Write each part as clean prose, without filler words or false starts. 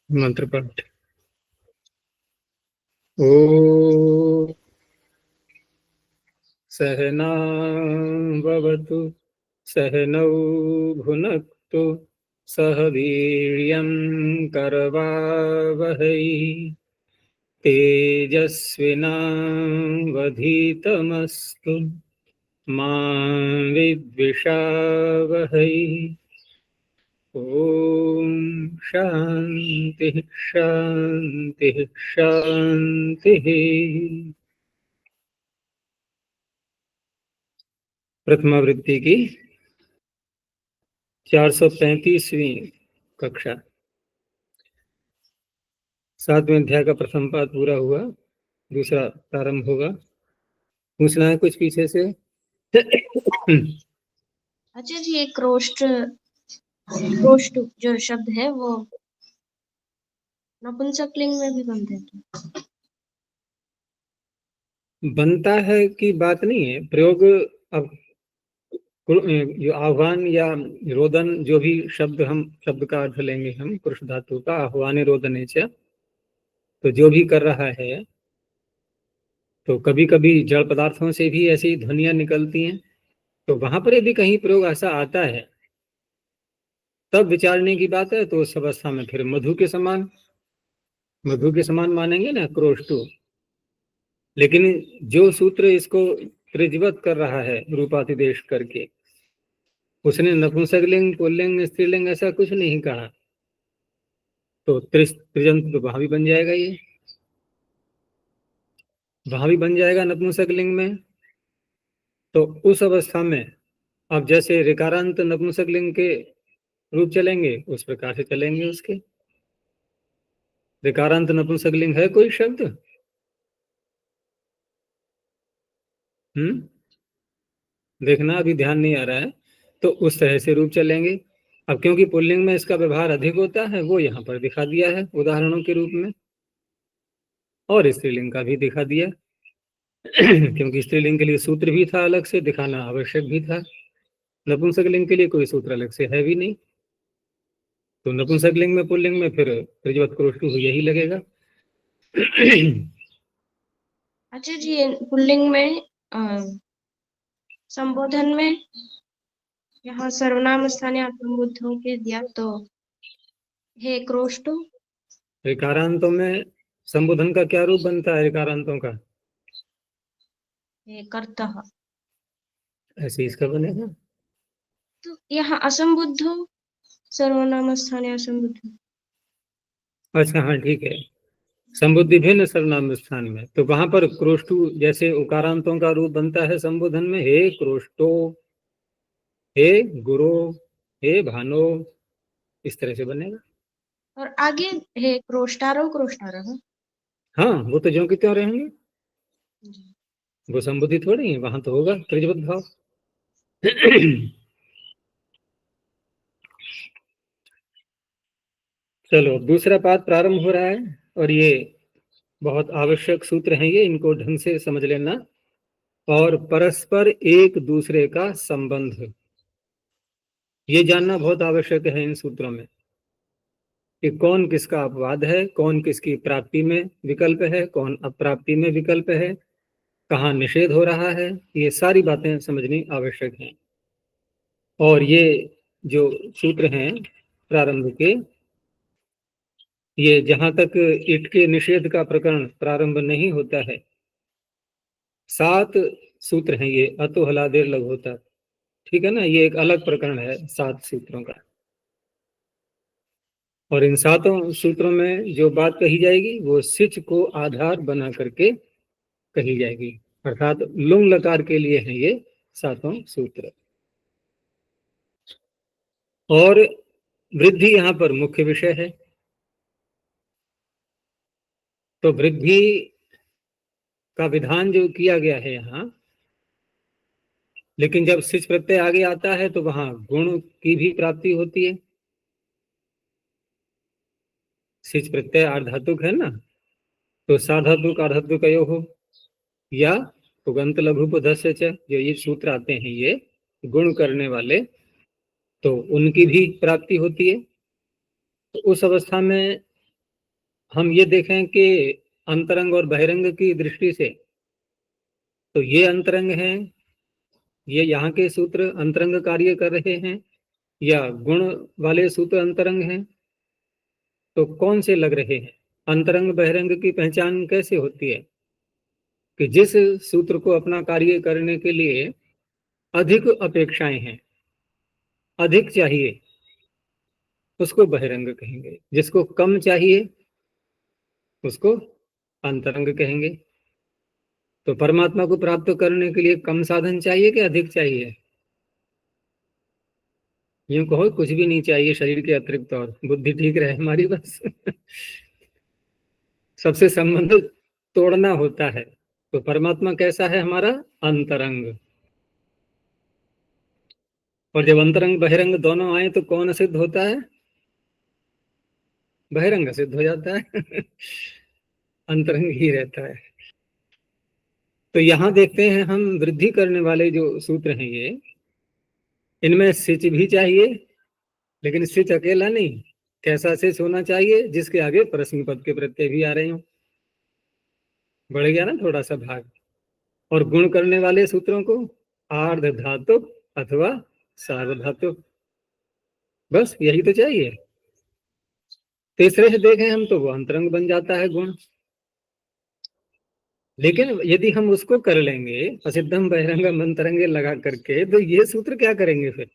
मंत्र पाठ। ओ सहनावतु सहनौ भुनक्तु सह वीर्यं करवावहै तेजस्विनावधीतमस्तु मा विद्विषावहै। ओम शांति शांति शांति। प्रथमावृत्ति की 435वीं कक्षा, 7वें अध्याय का प्रथम पाठ पूरा हुआ, दूसरा प्रारंभ होगा। पूछना है कुछ पीछे से? अच्छा जी, एक रोस्ट जो शब्द है वो नपुंसकलिंग में भी बनते हैं? बनता है कि बात नहीं है, प्रयोग। अब जो आह्वान या रोदन, जो भी शब्द हम शब्द का अर्थ लेंगे हम पुरुष धातु का, आह्वान रोदने च, तो जो भी कर रहा है, तो कभी कभी जड़ पदार्थों से भी ऐसी ध्वनियां निकलती हैं, तो वहां पर यदि कहीं प्रयोग ऐसा आता है तब विचारने की बात है। तो उस अवस्था में फिर मधु के समान मानेंगे ना, क्रोष्टु। लेकिन जो सूत्र इसको त्रिजवत कर रहा है रूपातिदेश करके, उसने नपुंसकलिंग पुल्लिंग स्त्रीलिंग ऐसा कुछ नहीं कहा, तो त्रिजंत तो वहां भी बन जाएगा, ये वहां भी बन जाएगा नपुंसकलिंग में। तो उस अवस्था में अब जैसे ऋकारांत नपुंसकलिंग के रूप चलेंगे, उस प्रकार से चलेंगे उसके। ऋकारांत नपुंसकलिंग है कोई शब्द? देखना, अभी ध्यान नहीं आ रहा है, तो उस तरह से रूप चलेंगे। अब क्योंकि पुल्लिंग में इसका व्यवहार अधिक होता है, वो यहाँ पर दिखा दिया है उदाहरणों के रूप में, और स्त्रीलिंग का भी दिखा दिया। क्योंकि स्त्रीलिंग के लिए सूत्र भी था, अलग से दिखाना आवश्यक भी था। नपुंसकलिंग के लिए कोई सूत्र अलग से है भी नहीं, तो नपुंसकलिंग में पुल्लिंग में फिर त्रिजवत क्रोष्टु यही लगेगा। अच्छा जी, पुल्लिंग में संबोधन में यहाँ सर्वनाम स्थानीय आत्मबुद्धों के दिया, तो हे क्रोष्टु। ऋकारांतों में संबोधन का क्या रूप बनता है? ऋकारांतों का हे कर्तः, ऐसे इसका बनेगा। तो यहाँ असंबुद्धो सर्वनाम स्थानीय असंबुद्धो। अच्छा, हाँ ठीक है। संबुद्धि भिन्न सर्वनाम स्थान में, तो वहां पर क्रोष्टु जैसे उकारांतों का रूप बनता है संबोधन में, हे क्रोष्टो, हे गुरु, हे भानो, इस तरह से बनेगा। और आगे हे क्रोष्टारो क्रोष्टारः। हाँ, वो तो ज्यों की त्यों रहेंगे, वो संबुद्धि थोड़ी है, वहां तो होगा त्रिजवत भाव। चलो, दूसरा पाठ प्रारंभ हो रहा है, और ये बहुत आवश्यक सूत्र हैं, ये इनको ढंग से समझ लेना। और परस्पर एक दूसरे का संबंध, ये जानना बहुत आवश्यक है इन सूत्रों में, कि कौन किसका अपवाद है, कौन किसकी प्राप्ति में विकल्प है, कौन अप्राप्ति में विकल्प है, कहाँ निषेध हो रहा है, ये सारी बातें समझनी आवश्यक हैं। और ये जो सूत्र हैं प्रारंभ के, ये जहां तक इट के निषेध का प्रकरण प्रारंभ नहीं होता है, 7 सूत्र हैं ये, अतो हलादेर लघु होता, ठीक है ना, ये एक अलग प्रकरण है 7 सूत्रों का। और इन 7 सूत्रों में जो बात कही जाएगी वो सिच को आधार बना करके कही जाएगी, अर्थात लुंग लकार के लिए हैं ये 7 सूत्र। और वृद्धि यहाँ पर मुख्य विषय है, तो वृद्धि का विधान जो किया गया है यहाँ, लेकिन जब सिच प्रत्यय आगे आता है तो वहां गुण की भी प्राप्ति होती है। सिच प्रत्यय आर्धातुक है ना, तो साधातुक आर्धातुक हो, या पुगंत लघु पदस्य च, जो ये सूत्र आते हैं ये गुण करने वाले, तो उनकी भी प्राप्ति होती है। तो उस अवस्था में हम ये देखें कि अंतरंग और बहिरंग की दृष्टि से तो ये अंतरंग हैं, ये यहाँ के सूत्र अंतरंग कार्य कर रहे हैं, या गुण वाले सूत्र अंतरंग हैं, तो कौन से लग रहे हैं? अंतरंग बहिरंग की पहचान कैसे होती है? कि जिस सूत्र को अपना कार्य करने के लिए अधिक अपेक्षाएं हैं, अधिक चाहिए, उसको बहिरंग कहेंगे। जिसको कम चाहिए उसको अंतरंग कहेंगे। तो परमात्मा को प्राप्त करने के लिए कम साधन चाहिए कि अधिक चाहिए? यूं कहो कुछ भी नहीं चाहिए शरीर के अतिरिक्त, और बुद्धि ठीक रहे हमारी बस। सबसे संबंध तोड़ना होता है। तो परमात्मा कैसा है? हमारा अंतरंग। और जब अंतरंग बहिरंग दोनों आए तो कौन सिद्ध होता है? बहिरंग सिद्ध हो जाता है। अंतरंग ही रहता है। तो यहां देखते हैं हम, वृद्धि करने वाले जो सूत्र हैं ये, इनमें सिच भी चाहिए, लेकिन सिच अकेला नहीं। कैसा सिच होना चाहिए? जिसके आगे परस्मै पद के प्रत्यय भी आ रहे हो। बढ़ गया ना थोड़ा सा भाग। और गुण करने वाले सूत्रों को आर्ध धातु अथवा सार्ध धातु, बस यही तो चाहिए। तीसरे से देखें हम तो वो अंतरंग बन जाता है गुण। लेकिन यदि हम उसको कर लेंगे असिद्धम बहिरंगम अंतरंगे लगा करके, तो ये सूत्र क्या करेंगे फिर?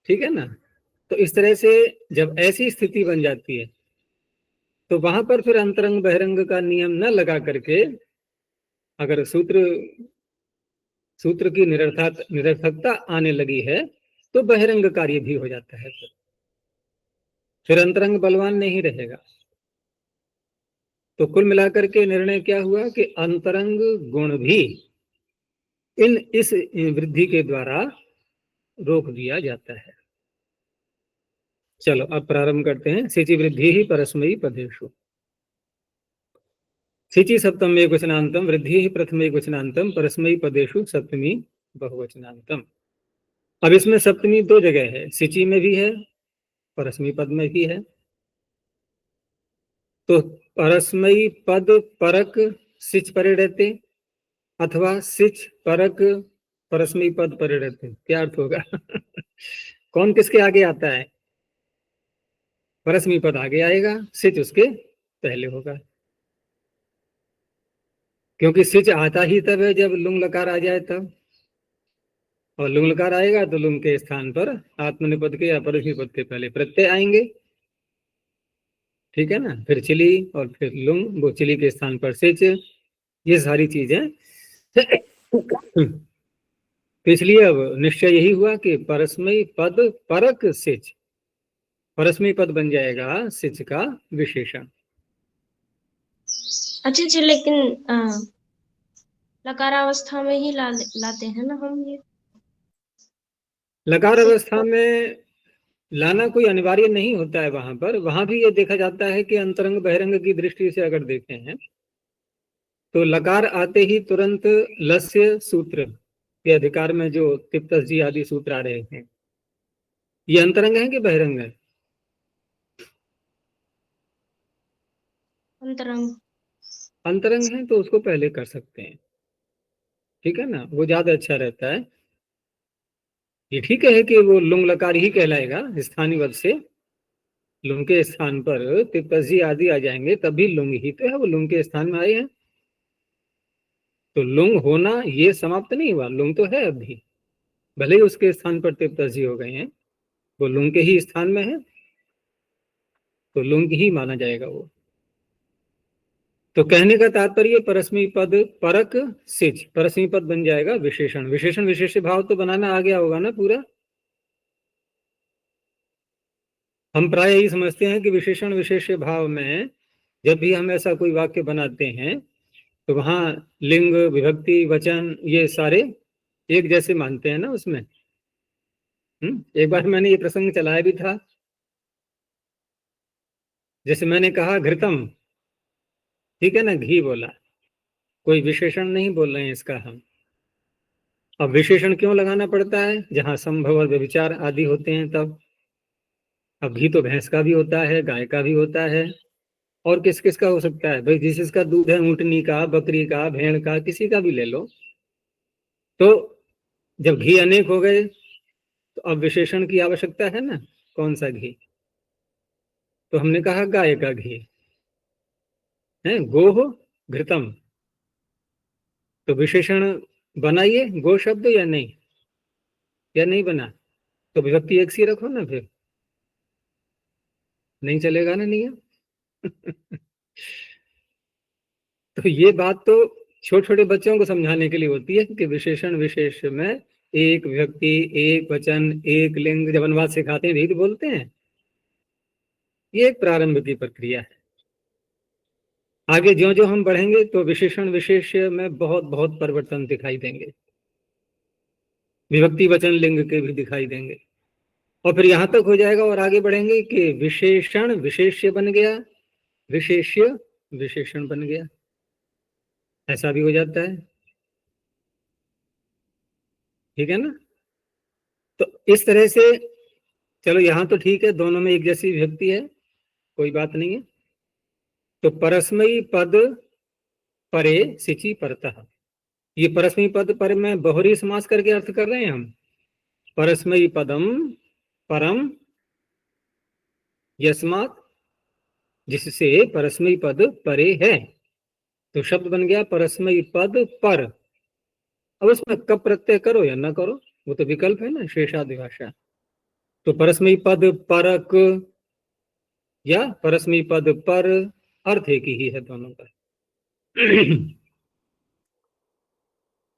ठीक है ना? तो इस तरह से जब ऐसी स्थिति बन जाती है तो वहां पर फिर अंतरंग बहिरंग का नियम न लगा करके, अगर सूत्र की निरर्थकता आने लगी है तो बहिरंग कार्य भी हो जाता है। फिर अंतरंग बलवान नहीं रहेगा। तो कुल मिलाकर के निर्णय क्या हुआ कि अंतरंग गुण भी इस वृद्धि के द्वारा रोक दिया जाता है। चलो अब प्रारंभ करते हैं। सिचि वृद्धि ही परस्मयी पदेषु। सिचि सप्तम एक वचनांतम, वृद्धि ही प्रथम एक वचनांतम, परस्मयी पदेषु सप्तमी बहुवचनांतम। अब इसमें सप्तमी दो जगह है, सिचि में भी है, परस्मयी पद में भी है। तो परस्मयी पद परक सिच परे रहते, अथवा सिच परक परस्मयी पद परे रहते, क्या अर्थ होगा? कौन किसके आगे आता है? परस्मयी पद आगे आएगा, सिच उसके पहले होगा। क्योंकि सिच आता ही तब है जब लुंग लकार आ जाए तब, और लुंग लकार आएगा तो लुंग के स्थान पर आत्मनिपद के या परस्मयी पद के पहले प्रत्यय आएंगे। ठीक है ना? फिर चिली और फिर लुंग, वो चिली के स्थान पर सिच, ये सारी चीजें। तो इसलिए अब निश्चय यही हुआ कि परस्मयी पद परक सिच, परस्मयी पद बन जाएगा सिच का विशेषण। अच्छा जी, लेकिन लकारावस्था में ही लाते हैं ना हम ये? लकार अवस्था में लाना कोई अनिवार्य नहीं होता है। वहां भी ये देखा जाता है कि अंतरंग बहिरंग की दृष्टि से अगर देखें हैं तो लकार आते ही तुरंत लस्य सूत्र के अधिकार में जो तिप्तस जी आदि सूत्र आ रहे हैं, ये अंतरंग है कि बहिरंग है? अंतरंग। अंतरंग है, तो उसको पहले कर सकते हैं। ठीक है ना? वो ज्यादा अच्छा रहता है। ये ठीक है कि वो लुंग लकार ही कहलाएगा स्थानीय वद से, लुंग के स्थान पर तिप्तस जी आदि आ जाएंगे, तभी लुंग ही तो है, वो लुंग के स्थान में आए हैं। तो लुंग होना ये समाप्त नहीं हुआ, लुंग तो है अभी, भले ही उसके स्थान पर तिप्तस जी हो गए हैं, वो लुंग के ही स्थान में है, तो लुंग ही माना जाएगा वो। तो कहने का तात्पर्य परस्मयी पद परक सिच, परस्मयी पद बन जाएगा विशेषण। विशेषण विशेष भाव तो बनाना आ गया होगा ना पूरा? हम प्राय यही समझते हैं कि विशेषण विशेष भाव में जब भी हम ऐसा कोई वाक्य बनाते हैं तो वहां लिंग विभक्ति वचन ये सारे एक जैसे मानते हैं ना उसमें। एक बार मैंने ये प्रसंग चलाया भी था। जैसे मैंने कहा घृतम, ठीक है ना, घी बोला, कोई विशेषण नहीं बोल रहे हैं इसका हम। अब विशेषण क्यों लगाना पड़ता है? जहां संभव और व्यभिचार आदि होते हैं तब। अब घी तो भैंस का भी होता है, गाय का भी होता है, और किस किस का हो सकता है भाई? जिसका दूध है, ऊँटनी का, बकरी का, भेड़ का, किसी का भी ले लो। तो जब घी अनेक हो गए तो अब विशेषण की आवश्यकता है ना, कौन सा घी? तो हमने कहा गाय का घी है, गोह घृतम। तो विशेषण बनाइए गो शब्द या नहीं, या नहीं बना? तो विभक्ति एक सी रखो ना, फिर नहीं चलेगा ना नियम। तो ये बात तो छोटे छोटे बच्चों को समझाने के लिए होती है कि विशेषण विशेष में एक व्यक्ति, एक वचन, एक लिंग, जब अनुवाद सिखाते हैं यही तो बोलते हैं। ये एक प्रारंभ की प्रक्रिया है। आगे ज्यो ज्यो हम बढ़ेंगे तो विशेषण विशेष में बहुत बहुत परिवर्तन दिखाई देंगे, विभक्ति वचन लिंग के भी दिखाई देंगे, और फिर यहां तक हो जाएगा और आगे बढ़ेंगे कि विशेषण विशेष्य बन गया, विशेष्य विशेषण बन गया, ऐसा भी हो जाता है। ठीक है ना? तो इस तरह से चलो, यहां तो ठीक है, दोनों में एक जैसी विभक्ति है, कोई बात नहीं है। तो परस्मयी पद परे सिचि परतः, ये परस्मयी पद पर में बहुरी समास करके अर्थ कर रहे हैं हम। परस्मयी पदम परम यस्मात्, जिससे परस्मयी पद परे है, तो शब्द बन गया परस्मयी पद पर। अब उसमें कब प्रत्यय करो या ना करो, वो तो विकल्प है ना, शेषादिभाषा। तो परस्मयी पद परक या परस्मयी पद पर, अर्थ एक ही है दोनों का।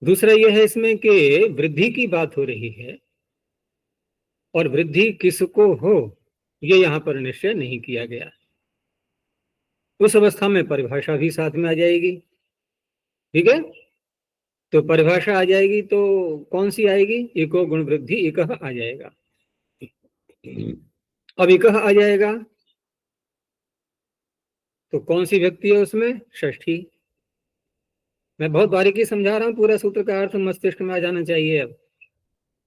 दूसरा यह है इसमें कि वृद्धि की बात हो रही है, और वृद्धि किसको हो यह यहां पर निश्चय नहीं किया गया। उस अवस्था में परिभाषा भी साथ में आ जाएगी। ठीक है? तो परिभाषा आ जाएगी तो कौन सी आएगी? एको गुण वृद्धि एकह आ जाएगा। अब एकह आ जाएगा तो कौन सी व्यक्ति है उसमें? षष्ठी। मैं बहुत बारीकी समझा रहा हूं, पूरा सूत्र का अर्थ मस्तिष्क में आ जाना चाहिए। अब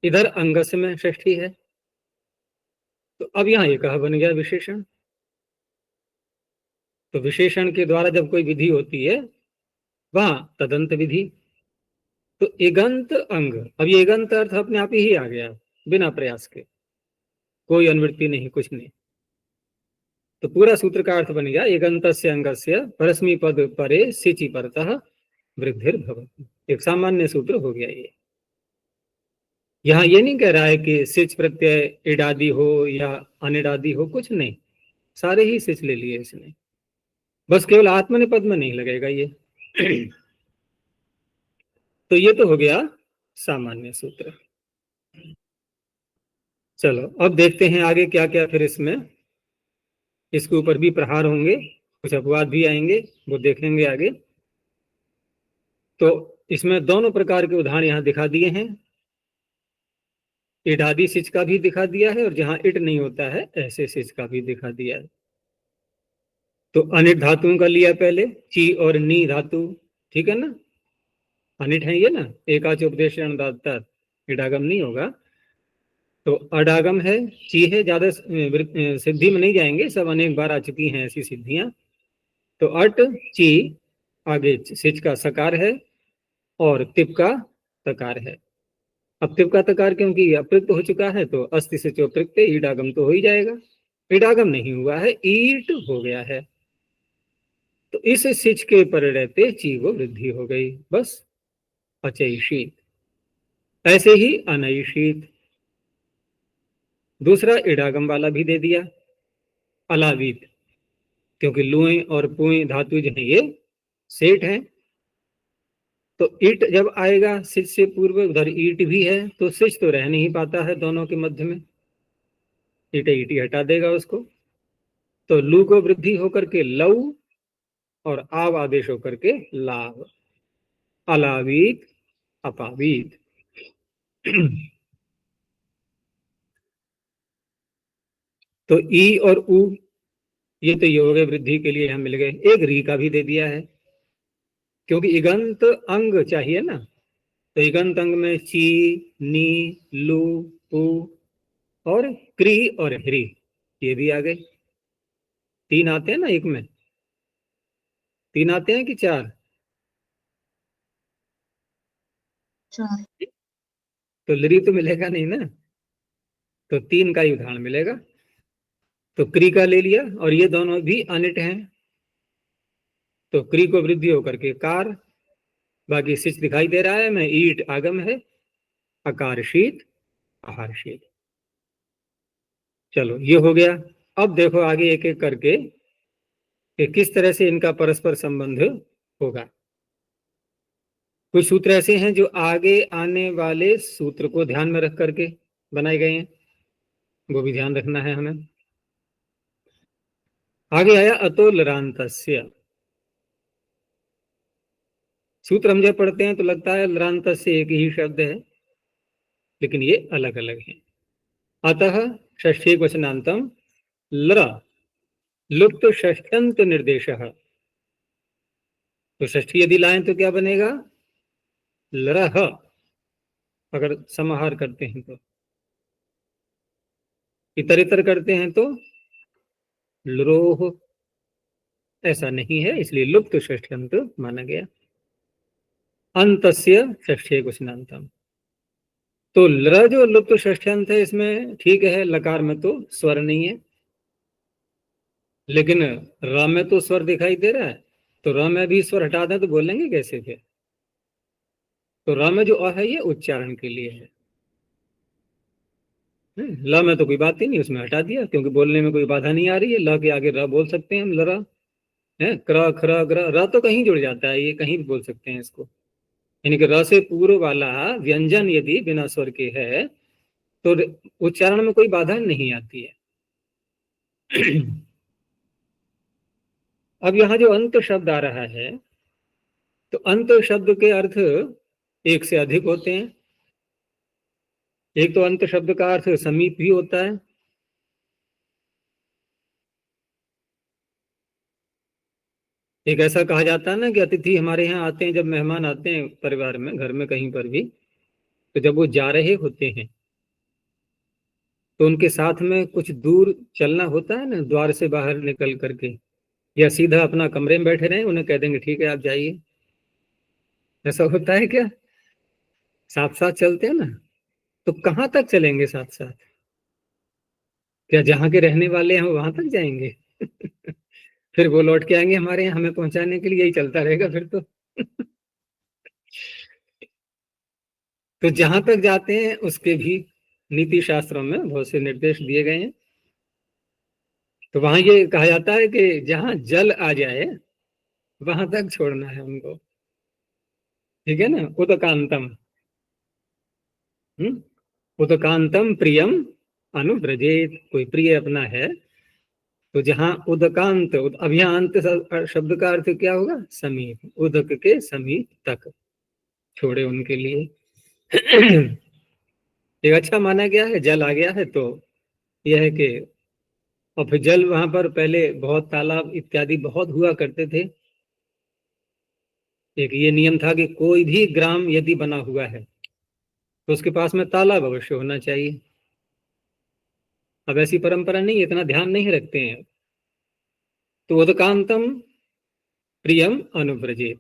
इधर अंगस में षष्ठी है, तो अब यहां एकह बन गया विशेषण। तो विशेषण के द्वारा जब कोई विधि होती है वहां तदंत विधि। तो एगंत अंग, अब ये एगंत अर्थ अपने आप ही आ गया बिना प्रयास के, कोई अनुवृत्ति नहीं, कुछ नहीं। तो पूरा सूत्र का अर्थ बन गया एगंतस्य अंगस्य परस्मी पद परे सिचि परतः वृद्धिर्भवति। एक सामान्य सूत्र हो गया ये। यहाँ ये नहीं कह रहा है कि सिच प्रत्यय इडादी हो या अनिडादी हो, कुछ नहीं, सारे ही सिच ले लिए इसने, बस केवल आत्मनिपद में नहीं लगेगा ये। तो ये तो हो गया सामान्य सूत्र। चलो अब देखते हैं आगे क्या क्या फिर इसमें, इसके ऊपर भी प्रहार होंगे, कुछ अपवाद भी आएंगे, वो देखेंगे आगे। तो इसमें दोनों प्रकार के उदाहरण यहाँ दिखा दिए हैं, इडादी सिच का भी दिखा दिया है, और जहां इट नहीं होता है ऐसे सिच का भी दिखा दिया है। तो अनिट धातुओं का लिया पहले, ची और नी धातु, ठीक है ना, अनिट है ये ना, एकाच उपदेश इडागम नहीं होगा। तो अडागम है, ची है, ज्यादा सिद्धि में नहीं जाएंगे, सब अनेक बार आ चुकी हैं ऐसी सिद्धियां। तो अट ची, आगे सिच का सकार है और तिप का तकार है। अब तिप का तकार क्योंकि अप्रयुक्त हो चुका है तो अस्ति से चोप्रयुक्त ईडागम तो हो ही जाएगा, ईडागम नहीं हुआ है, ईट हो गया है। तो इस सिच के पर रहते ची वो वृद्धि हो गई, बस अचैषित। ऐसे ही अनैषित, दूसरा इडागम वाला भी दे दिया, अलावीत, क्योंकि लुए और पुए धातु जो है ये सेठ है। तो ईट जब आएगा सिच से पूर्व, उधर ईट भी है, तो सिच तो रह नहीं पाता है दोनों के मध्य में, ईटे ईटी हटा देगा उसको। तो लू को वृद्धि होकर के लऊ, और आव आदेश होकर के लाभ, अलावीत अपावीत। तो ई और उ, ये तो ये हो गए वृद्धि के लिए, यहाँ मिल गए। एक री का भी दे दिया है, क्योंकि इगंत अंग चाहिए ना, तो इगंत अंग में ची, नी, लू, उ और क्री और ह्री, ये भी आ गए। 3 आते हैं ना एक में, 3 आते हैं कि 4? 4। तो लरी तो मिलेगा नहीं ना, तो 3 का ही उदाहरण मिलेगा। तो क्री का ले लिया, और ये दोनों भी अनिट हैं, तो क्री को वृद्धि होकर के कार, बाकी सिच दिखाई दे रहा है मैं, ईट आगम है, अकार शीत, आहार शीत। चलो ये हो गया। अब देखो आगे एक एक करके कि किस तरह से इनका परस्पर संबंध होगा। कुछ सूत्र ऐसे हैं जो आगे आने वाले सूत्र को ध्यान में रख करके बनाए गए हैं, वो भी ध्यान रखना है हमें। आगे आया अतो लरांतस्य। सूत्र हम जब पढ़ते हैं तो लगता है लरांतस्य एक ही शब्द है, लेकिन ये अलग अलग है। अतः षष्ठी वचनांतम लरा लुप्त षष्ठ्यंत निर्देश। तो षष्ठी यदि लाएं तो क्या बनेगा? लरह, अगर समाहार करते हैं तो। इतर इतर करते हैं तो लरोह। ऐसा नहीं है, इसलिए लुप्त षष्ठ्यंत माना गया। अंतस्य षष्ठी वचनांतम। तो लर जो लुप्त षष्ठ्यंत है, इसमें ठीक है, लकार में तो स्वर नहीं है, लेकिन र में तो स्वर दिखाई दे रहा है, तो र में भी स्वर हटा दें तो बोलेंगे कैसे फिर? तो र में जो अ है ये उच्चारण के लिए है, ल में तो कोई बात ही नहीं, उसमें हटा दिया, क्योंकि बोलने में कोई बाधा नहीं आ रही है। ल के आगे र बोल सकते हैं हम, लरा है, क्र खर ग्र, र तो कहीं जुड़ जाता है, ये कहीं भी बोल सकते हैं इसको। यानी कि र से पूर्व वाला व्यंजन यदि बिना स्वर के है तो उच्चारण में कोई बाधा नहीं आती है। अब यहाँ जो अंत शब्द आ रहा है, तो अंत शब्द के अर्थ एक से अधिक होते हैं। एक तो अंत शब्द का अर्थ समीप भी होता है, एक ऐसा कहा जाता है ना कि अतिथि हमारे यहाँ आते हैं, जब मेहमान आते हैं परिवार में, घर में कहीं पर भी, तो जब वो जा रहे होते हैं तो उनके साथ में कुछ दूर चलना होता है ना, द्वार से बाहर निकल करके, या सीधा अपना कमरे में बैठे रहे, उन्हें कह देंगे ठीक है आप जाइए। ऐसा होता है क्या? साथ साथ चलते हैं ना, तो कहाँ तक चलेंगे साथ साथ? क्या जहाँ के रहने वाले हैं वहां तक जाएंगे? फिर वो लौट के आएंगे हमारे यहाँ हमें पहुंचाने के लिए, यही चलता रहेगा फिर तो। तो जहां तक जाते हैं उसके भी नीति शास्त्रों में बहुत से निर्देश दिए गए हैं। तो वहां ये कहा जाता है कि जहां जल आ जाए वहां तक छोड़ना है उनको, ठीक है ना। उदकांतम, उदकांतम प्रियम अनुव्रजेत। कोई प्रिय अपना है तो जहां उदकांत, अब यहाँ अंत शब्द का अर्थ क्या होगा? समीप, उदक के समीप तक छोड़े उनके लिए। एक अच्छा माना गया है, जल आ गया है तो यह है कि, और फिर जल वहां पर पहले बहुत तालाब इत्यादि बहुत हुआ करते थे। एक ये नियम था कि कोई भी ग्राम यदि बना हुआ है तो उसके पास में तालाब अवश्य होना चाहिए। अब ऐसी परंपरा नहीं, इतना ध्यान नहीं रखते हैं। तो उदकांतम प्रियम अनुव्रजेत,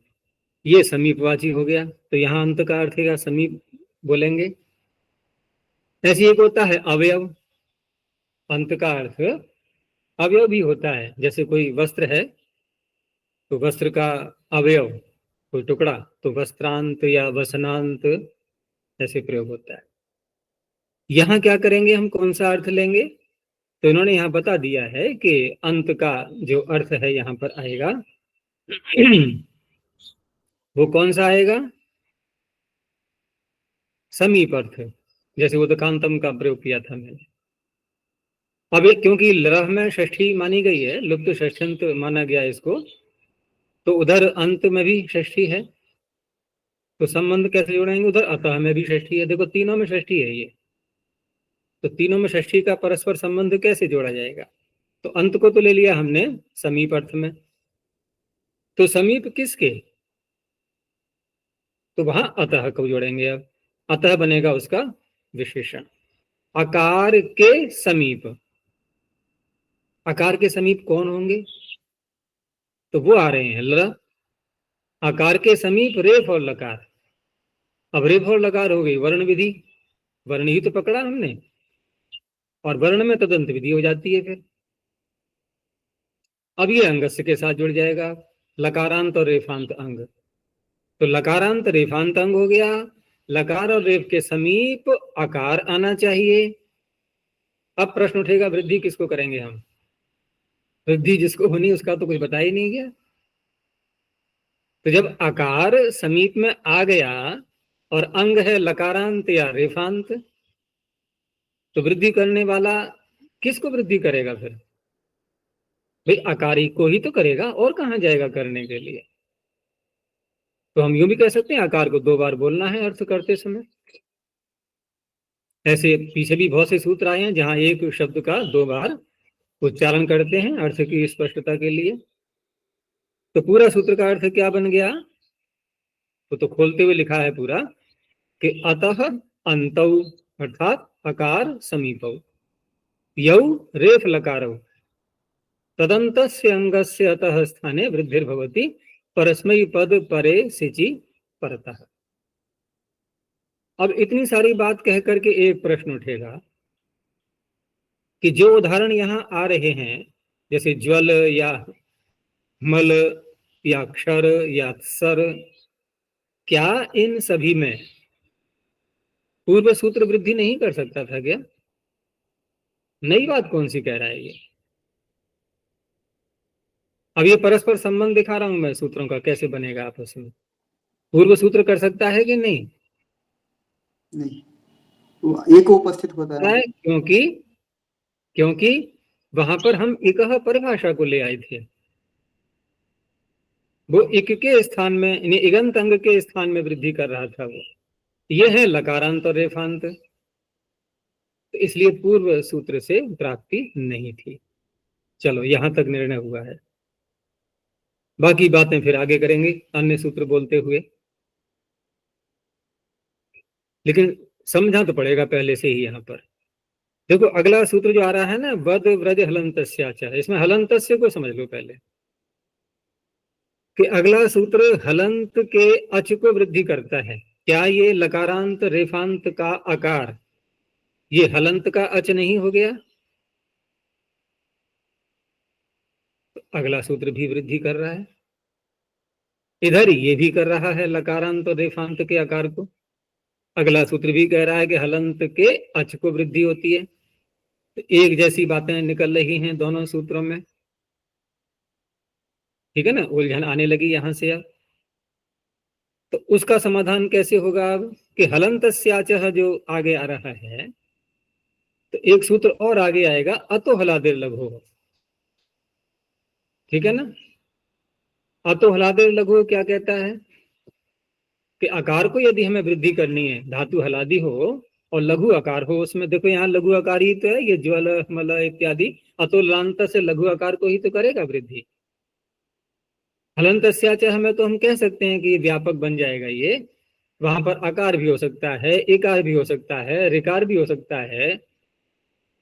ये समीपवाची हो गया, तो यहाँ अंत का अर्थ है समीप बोलेंगे। ऐसे एक होता है अवयव, अंत का अर्थ अवयव भी होता है। जैसे कोई वस्त्र है तो वस्त्र का अवयव, कोई टुकड़ा, तो वस्त्रांत या वसनांत ऐसे प्रयोग होता है। यहाँ क्या करेंगे हम, कौन सा अर्थ लेंगे? तो इन्होंने यहाँ बता दिया है कि अंत का जो अर्थ है यहाँ पर आएगा वो कौन सा आएगा? समीप अर्थ, जैसे उदकांतम का प्रयोग किया था मैंने। अब क्योंकि लरह में षष्ठी मानी गई है, लुप्त षष्ठ्यंत माना गया इसको, तो उधर अंत में भी षष्ठी है, तो संबंध कैसे जोड़ेंगे? उधर अतः में भी षष्ठी है, देखो तीनों में षष्ठी है ये, तो तीनों में षष्ठी का परस्पर संबंध कैसे जोड़ा जाएगा? तो अंत को तो ले लिया हमने समीप अर्थ में, तो समीप किसके? तो वहां अतः को जोड़ेंगे। अब अतः बनेगा उसका विशेषण, आकार के समीप। आकार के समीप कौन होंगे? तो वो आ रहे हैं ल, आकार के समीप रेफ और लकार। अब रेफ और लकार हो गई वर्ण विधि, वर्ण ही तो पकड़ा हमने, और वर्ण में तदंत विधि हो जाती है फिर। अब ये अंगस्य के साथ जुड़ जाएगा, लकारांत और रेफांत अंग। तो लकारांत रेफांत अंग हो गया, लकार और रेफ के समीप आकार आना चाहिए। अब प्रश्न उठेगा वृद्धि किसको करेंगे हम? वृद्धि जिसको होनी उसका तो कुछ बता ही नहीं गया। तो जब आकार समीप में आ गया और अंग है लकारांत या रेफांत, तो वृद्धि करने वाला किसको वृद्धि करेगा फिर? भाई आकारी को ही तो करेगा, और कहां जाएगा करने के लिए। तो हम यूं भी कह सकते हैं आकार को 2 बार बोलना है अर्थ करते समय। ऐसे पीछे भी बहुत से सूत्र आए हैं जहां एक शब्द का 2 बार उच्चारण करते हैं अर्थ की स्पष्टता के लिए। तो पूरा सूत्र का अर्थ क्या बन गया? तो खोलते हुए लिखा है पूरा कि अतः अंतौ अर्थात अकार समीपौ यौ रेफ लकारौ तदंतस्य अंगस्य अतः स्थाने वृद्धिर्भवति परस्मै पद परे सिचि परतः। अब इतनी सारी बात कह करके एक प्रश्न उठेगा कि जो उदाहरण यहां आ रहे हैं, जैसे ज्वल या मल या क्षर या सर, क्या इन सभी में पूर्व सूत्र वृद्धि नहीं कर सकता था क्या? नई बात कौन सी कह रहा है ये? अब ये परस्पर संबंध दिखा रहा हूं मैं सूत्रों का, कैसे बनेगा आपस में। पूर्व सूत्र कर सकता है कि नहीं? नहीं, वो एक उपस्थित होता है। क्योंकि वहां पर हम इकह परिभाषा को ले आए थे, वो इक के स्थान में यानी इगंत अंग के स्थान में वृद्धि कर रहा था वो। ये है लकारांत और रेफांत, तो इसलिए पूर्व सूत्र से प्राप्ति नहीं थी। चलो यहां तक निर्णय हुआ है, बाकी बातें फिर आगे करेंगे अन्य सूत्र बोलते हुए। लेकिन समझा तो पड़ेगा पहले से ही। यहाँ पर देखो अगला सूत्र जो आ रहा है ना, वद व्रज हलंतस्याच, इसमें हलंतस्य को समझ लो पहले कि अगला सूत्र हलंत के अच को वृद्धि करता है। क्या ये लकारांत रेफांत का आकार ये हलंत का अच नहीं हो गया? तो अगला सूत्र भी वृद्धि कर रहा है, इधर ये भी कर रहा है लकारांत और रेफांत के आकार को। अगला सूत्र भी कह रहा है कि हलंत के अच को वृद्धि होती है। तो एक जैसी बातें निकल रही हैं दोनों सूत्रों में, ठीक है ना, उलझन आने लगी यहां से। अब तो उसका समाधान कैसे होगा? अब कि हलंतस्याचः जो आगे आ रहा है, तो एक सूत्र और आगे आएगा अतो हलादेर लघु, ठीक है ना। अतो हलादेर लघु क्या कहता है कि आकार को यदि हमें वृद्धि करनी है, धातु हलादी हो और लघु आकार हो उसमें, देखो यहाँ लघु आकार ही तो है, ये ज्वल मल इत्यादि अतुलांत से लघु आकार को ही तो करेगा वृद्धि। हलंतस्याचः में तो हम कह सकते हैं कि ये व्यापक बन जाएगा, ये वहां पर आकार भी हो सकता है, इकार भी हो सकता है, ऋकार भी हो सकता है।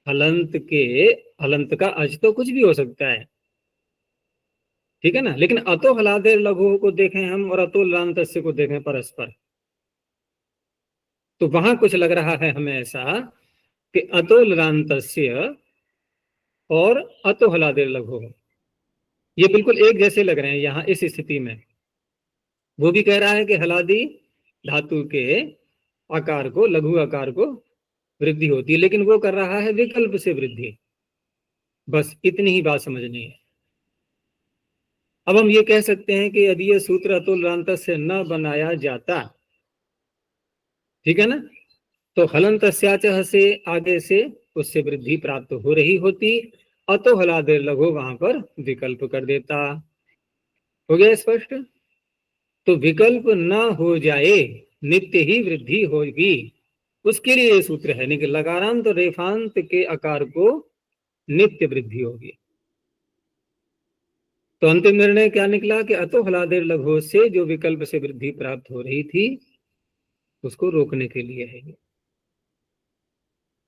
हलंत का अज तो कुछ भी हो सकता है, ठीक है ना। लेकिन अतो हलादेर लघु को देखें हम और अतुल लांतस्य को देखें परस्पर, तो वहां कुछ लग रहा है हमें ऐसा कि अतुल लांतस्य और अतो हलादेर लघु ये बिल्कुल एक जैसे लग रहे हैं यहाँ इस स्थिति में। वो भी कह रहा है कि हलादी धातु के आकार को, लघु आकार को वृद्धि होती है, लेकिन वो कर रहा है विकल्प से वृद्धि। बस इतनी ही बात समझनी है। अब हम ये कह सकते हैं कि यदि ये सूत्र अतुल रांत से न बनाया जाता, ठीक है ना, तो हलंतस्याचः से आगे से उससे वृद्धि प्राप्त हो रही होती, अतो हलादेर लघु वहां पर विकल्प कर देता। हो गया स्पष्ट? तो विकल्प न हो जाए, नित्य ही वृद्धि होगी, उसके लिए ये सूत्र है। लेकिन लकारांत और रेफांत के आकार को नित्य वृद्धि होगी। तो अंतिम निर्णय क्या निकला कि अतो हलादेर लघु से जो विकल्प से वृद्धि प्राप्त हो रही थी उसको रोकने के लिए है ये।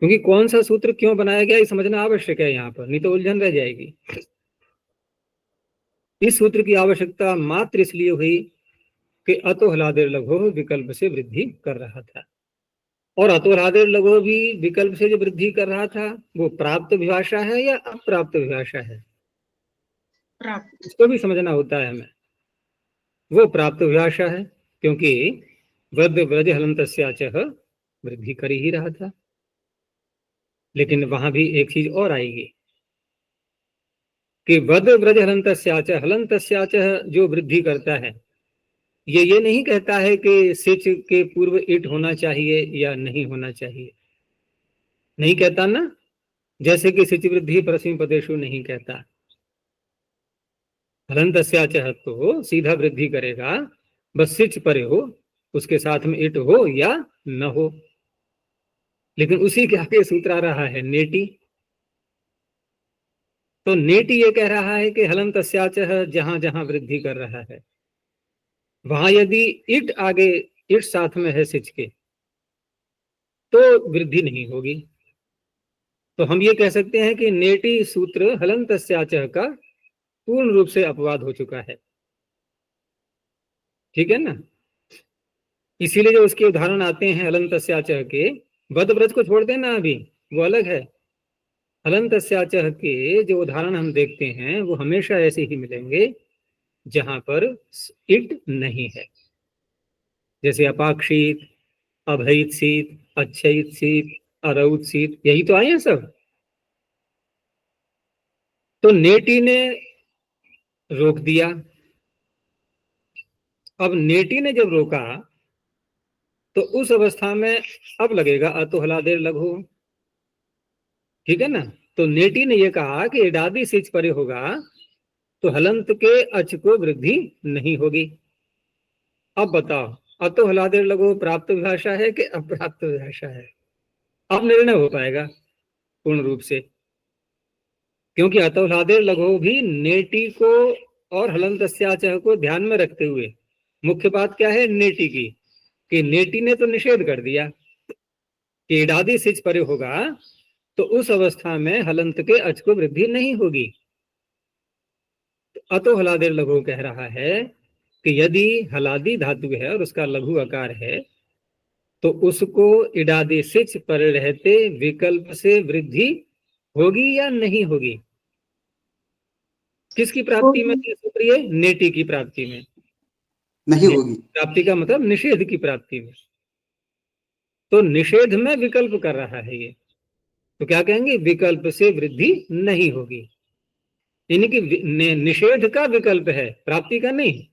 क्योंकि कौन सा सूत्र क्यों बनाया गया ये समझना आवश्यक है यहाँ पर, नहीं तो उलझन रह जाएगी। इस सूत्र की आवश्यकता मात्र इसलिए हुई कि अतो हलादेर लघो विकल्प से वृद्धि कर रहा था, और अतो हलादेर लघो भी विकल्प से जो वृद्धि कर रहा था वो प्राप्त विभाषा है या अप्राप्त विभाषा है, प्राप्त। इसको भी समझना होता है हमें। वो प्राप्त विभाषा है, क्योंकि वृद्ध व्रज हलंतस्याचः वृद्धि कर ही रहा था। लेकिन वहां भी एक चीज और आएगी कि वद व्रज हलंतस्याचः, हलंतस्याचः जो वृद्धि करता है ये नहीं कहता है कि सिच के पूर्व इट होना चाहिए या नहीं होना चाहिए, नहीं कहता ना, जैसे कि सिच वृद्धि परस्मै पदेषु नहीं कहता। हलंतस्याचः तो सीधा वृद्धि करेगा, बस सिच परे हो, उसके साथ में इट हो या न हो। लेकिन उसी के आगे सूत्र आ रहा है नेटी। तो नेटी ये कह रहा है कि हलंतस्याचः जहां जहां वृद्धि कर रहा है वहां यदि इट आगे, इट साथ में है सिच के, तो वृद्धि नहीं होगी। तो हम ये कह सकते हैं कि नेटी सूत्र हलंतस्याचः का पूर्ण रूप से अपवाद हो चुका है। ठीक है ना। इसीलिए जो उसके उदाहरण आते हैं हलंतस्याचः के, वदव्रज को छोड़ देना, अभी वो अलग है। हलंतस्याचः के जो उदाहरण हम देखते हैं वो हमेशा ऐसे ही मिलेंगे जहां पर इट नहीं है, जैसे अपाक्षित, अभयित शीत, अच्छयित शीत, अरौत शीत, यही तो आए हैं सब। तो नेटी ने रोक दिया। अब नेटी ने जब रोका तो उस अवस्था में अब लगेगा अतो हलादेर लघु। ठीक है ना। तो नेटी ने यह कहा कि इडादी सिच परे होगा तो हलंत के अच को वृद्धि नहीं होगी। अब बताओ अतो हलादेर लघु प्राप्त विभाषा है कि अप्राप्त विभाषा है? अब निर्णय हो पाएगा पूर्ण रूप से, क्योंकि अतो हलादेर लघु भी नेटी को और हलंतस्याचः को ध्यान में रखते हुए, मुख्य बात क्या है नेटी की, कि नेटी ने तो निषेध कर दिया कि इडादी सिच परे होगा तो उस अवस्था में हलंत के अच को वृद्धि नहीं होगी। तो अतो हलादेर लघु कह रहा है कि यदि हलादी धातु है और उसका लघु आकार है तो उसको इडादी सिच पर रहते विकल्प से वृद्धि होगी या नहीं होगी? किसकी प्राप्ति में सूत्रीय? नेटी की प्राप्ति में नहीं होगी। प्राप्ति का मतलब निषेध की प्राप्ति में। तो निषेध में विकल्प कर रहा है ये, तो क्या कहेंगे? विकल्प से वृद्धि नहीं होगी। यानी कि निषेध का विकल्प है, प्राप्ति का नहीं।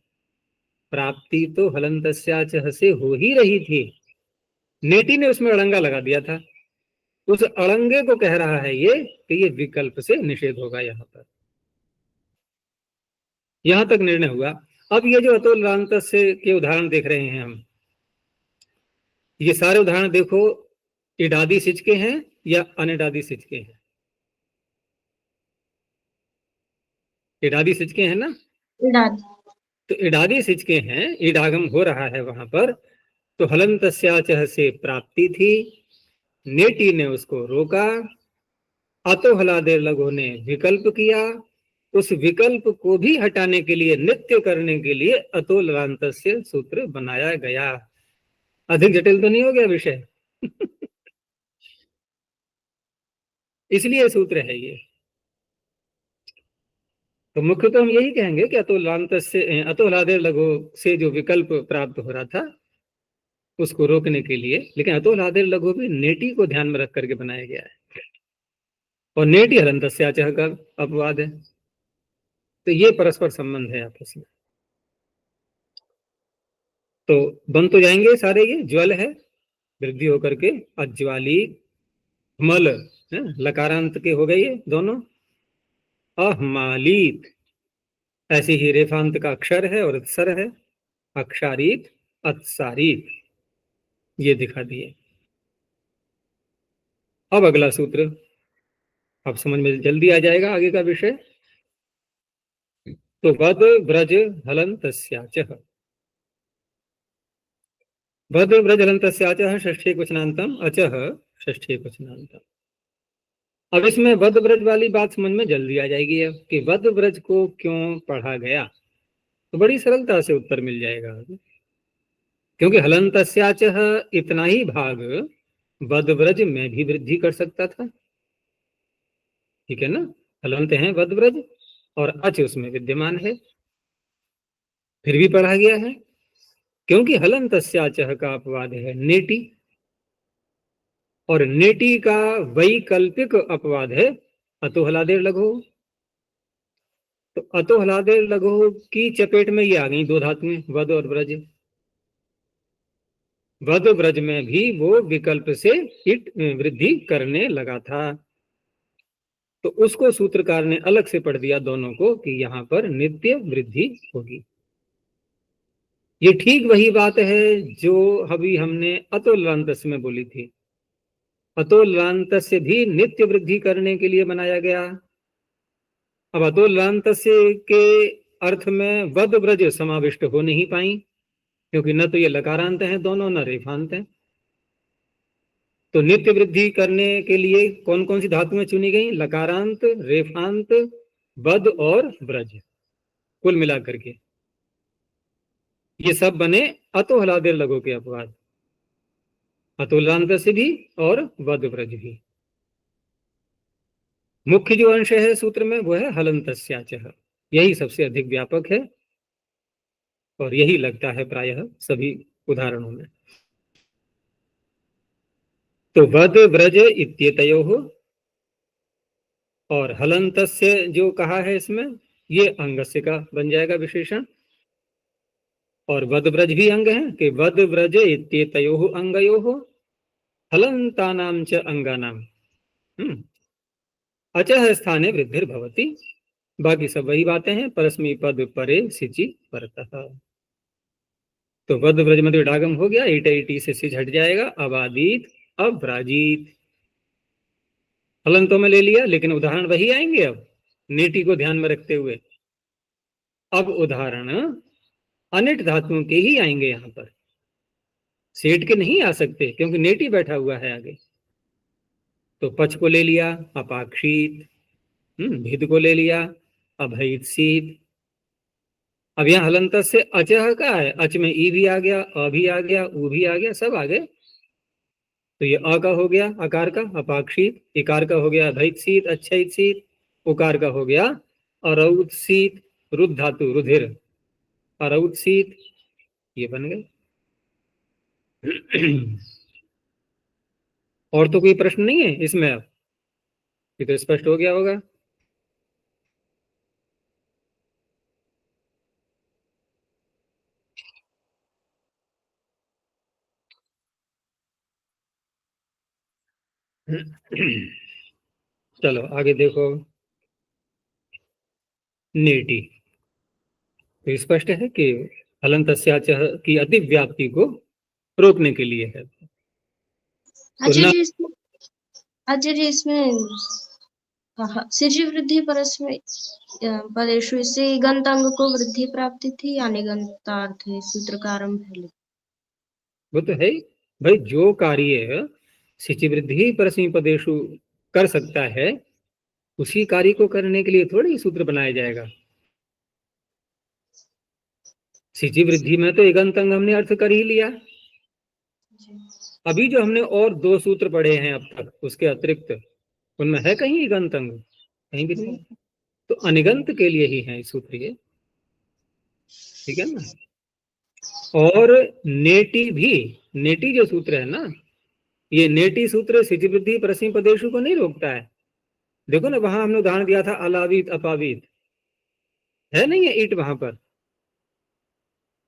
प्राप्ति तो हलंतस्याचः से हो ही रही थी, नेटी ने उसमें अड़ंगा लगा दिया था। उस अड़ंगे को कह रहा है ये कि ये विकल्प से निषेध होगा। यहां पर यहां तक निर्णय हुआ। अब ये जो अतो हलांतस्य के उदाहरण देख रहे हैं हम, ये सारे उदाहरण देखो इडादी सिच के हैं या अनिडादी सिच के हैं? इडादी सिच के हैं ना। इडादी। तो इडादी सिच के हैं, इडागम हो रहा है वहां पर। तो हलंतस्याचः से प्राप्ति थी, नेटी ने उसको रोका, अतो हलादेर लघु ने विकल्प किया, उस विकल्प को भी हटाने के लिए, नित्य करने के लिए अतो हलांतस्य सूत्र बनाया गया। अधिक जटिल तो नहीं हो गया विषय? इसलिए सूत्र है ये। तो मुख्य तो हम यही कहेंगे कि अतो हलादेर लघु से जो विकल्प प्राप्त हो रहा था उसको रोकने के लिए, लेकिन अतो हलादेर लघु भी नेटी को ध्यान में रख करके बनाया गया है, और नेटी हलंतस्याचः का अपवाद है। तो ये परस्पर संबंध है आपस में। तो बन तो जाएंगे सारे, ये ज्वल है वृद्धि होकर के अज्वाली, मल लकारांत के हो गए ये दोनों, अहमालीत ऐसे ही रेफांत का अक्षर है और उत्सर है, अक्षारीत, अत्सारीत, ये दिखा दिए। अब अगला सूत्र, अब समझ में जल्दी आ जाएगा आगे का विषय। तो वद व्रज हलंतस्याचः, वद व्रज हलंतस्याचः षष्ठी क्वचनांतम अचः षष्ठी क्वचनांत। अब इसमें वद ब्रज वाली बात समझ में जल्दी आ जाएगी अब कि वद ब्रज को क्यों पढ़ा गया, तो बड़ी सरलता से उत्तर मिल जाएगा। क्योंकि हलन्तस्याचः इतना ही भाग वद ब्रज में भी वृद्धि कर सकता था, ठीक है ना। हलंत है वद ब्रज और अच उसमें विद्यमान है, फिर भी पढ़ा गया है क्योंकि हलन्तस्याचः का अपवाद है नेटी, और नेटी का वैकल्पिक अपवाद है अतो हलादेर लघु। तो अतो हलादेर लघु की चपेट में ये आ गई दो धातुएं, वद और ब्रज। वद ब्रज में भी वो विकल्प से इट वृद्धि करने लगा था, तो उसको सूत्रकार ने अलग से पढ़ दिया दोनों को कि यहां पर नित्य वृद्धि होगी। ये ठीक वही बात है जो अभी हमने अतोलांतस्य में बोली थी। अतोलांतस्य भी नित्य वृद्धि करने के लिए बनाया गया। अब अतोलांतस्य के अर्थ में वद ब्रज समाविष्ट हो नहीं पाई, क्योंकि न तो ये लकारांत हैं दोनों, न रेफांत हैं। तो नित्य वृद्धि करने के लिए कौन कौन सी धातुएं चुनी गई? लकारांत, रेफांत, वद और ब्रज, कुल मिलाकर के ये सब बने अतो हलादेर लघु के अपवाद, अतुलांत से भी और वद ब्रज भी। मुख्य जो अंश है सूत्र में वो है हलन्तस्याचः, यही सबसे अधिक व्यापक है और यही लगता है प्रायः सभी उदाहरणों में। तो वद ब्रज इत्येतयोः और हलन्तस्य जो कहा है इसमें ये अंगस्य का बन जाएगा विशेषण, और वद ब्रज भी अंग है कि वद ब्रज इत्येतयोः अंगयोः हलन्तानां च अंगानां अचः स्थाने वृद्धिर्भवति। बाकी सब वही बातें हैं, परस्मै पद परे सिचि परतः। तो वद ब्रज में डागम हो गया, ईट ईटी से सिच हट जाएगा, अबादित अब्राजित हलंतों में ले लिया, लेकिन उदाहरण वही आएंगे अब नेटी को ध्यान में रखते हुए। अब उदाहरण अनिट धातुओं के ही आएंगे, यहां पर सेठ के नहीं आ सकते क्योंकि नेटी बैठा हुआ है आगे। तो पच को ले लिया अपाक्षित, भिद को ले लिया अभयित शीत। अब यहाँ हलंत से अचह का है, अच में ई भी आ गया, अ भी आ गया, उ भी आ गया, सब आ गए। तो ये अ का हो गया अकार का अपाक्षित, इकार का हो गया अभयित शीत अच्छित शीत, उकार का हो गया अरौत शीत, रुद्ध धातु रुधिर अरौत शीत, ये बन गए। और तो कोई प्रश्न नहीं है इसमें? अब ये तो स्पष्ट हो गया होगा। चलो आगे देखो, नेटी तो स्पष्ट है कि हलन्तस्याचः की अतिव्याप्ति को रोकने के लिए है। आचार्य जी इसमें सिजि वृद्धि परस्मै पदेषु इससे गंतांग को वृद्धि प्राप्ति थी या निगंतार्थ है सूत्रकारम पहले? वो तो है भाई, जो कार्य सिचि वृद्धि परस्मै पदेषु कर सकता है उसी कार्य को करने के लिए थोड़ी सूत्र बनाया जाएगा। सिचि वृद्धि में तो इगंतंग हमने अर्थ कर ही लिया। अभी जो हमने और दो सूत्र पढ़े हैं अब तक, उसके अतिरिक्त उनमें है कहीं इगंतंग? कहीं भी नहीं। तो अनिगंत के लिए ही है सूत्र ये, ठीक है ना। और नेटी भी, नेटी जो सूत्र है ना, ये नेटी सूत्र सिचि वृद्धि परस्मै पदेषु को नहीं रोकता है। देखो ना, वहां हमने उदाहरण दिया था अलावित अपावित, है नहीं है ईट वहां पर,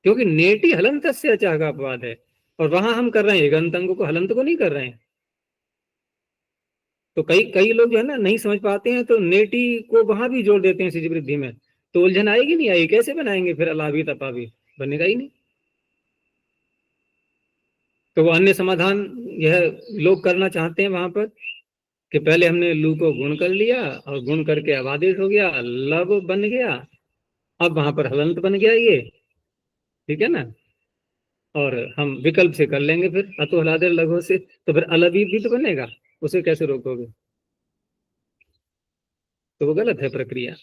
क्योंकि नेटी हलंत से अचा का अपवाद है और वहां हम कर रहे हैं गंतंग को, हलंत को नहीं कर रहे हैं। तो कई लोग जो है ना नहीं समझ पाते हैं, तो नेटी को वहां भी जोड़ देते हैं सिचि वृद्धि में, तो उलझन आएगी नहीं आएगी, कैसे बनाएंगे फिर अलावित अपावित, बनेगा ही नहीं। तो वो अन्य समाधान यह लोग करना चाहते हैं वहां पर कि पहले हमने लू को गुण कर लिया और गुण करके अबादेश हो गया, लब बन गया, अब वहां पर हलंत बन गया ये, ठीक है ना। और हम विकल्प से कर लेंगे फिर अतो हलादे लघु से, तो फिर अलबीब भी तो बनेगा, उसे कैसे रोकोगे? तो वो गलत है प्रक्रिया।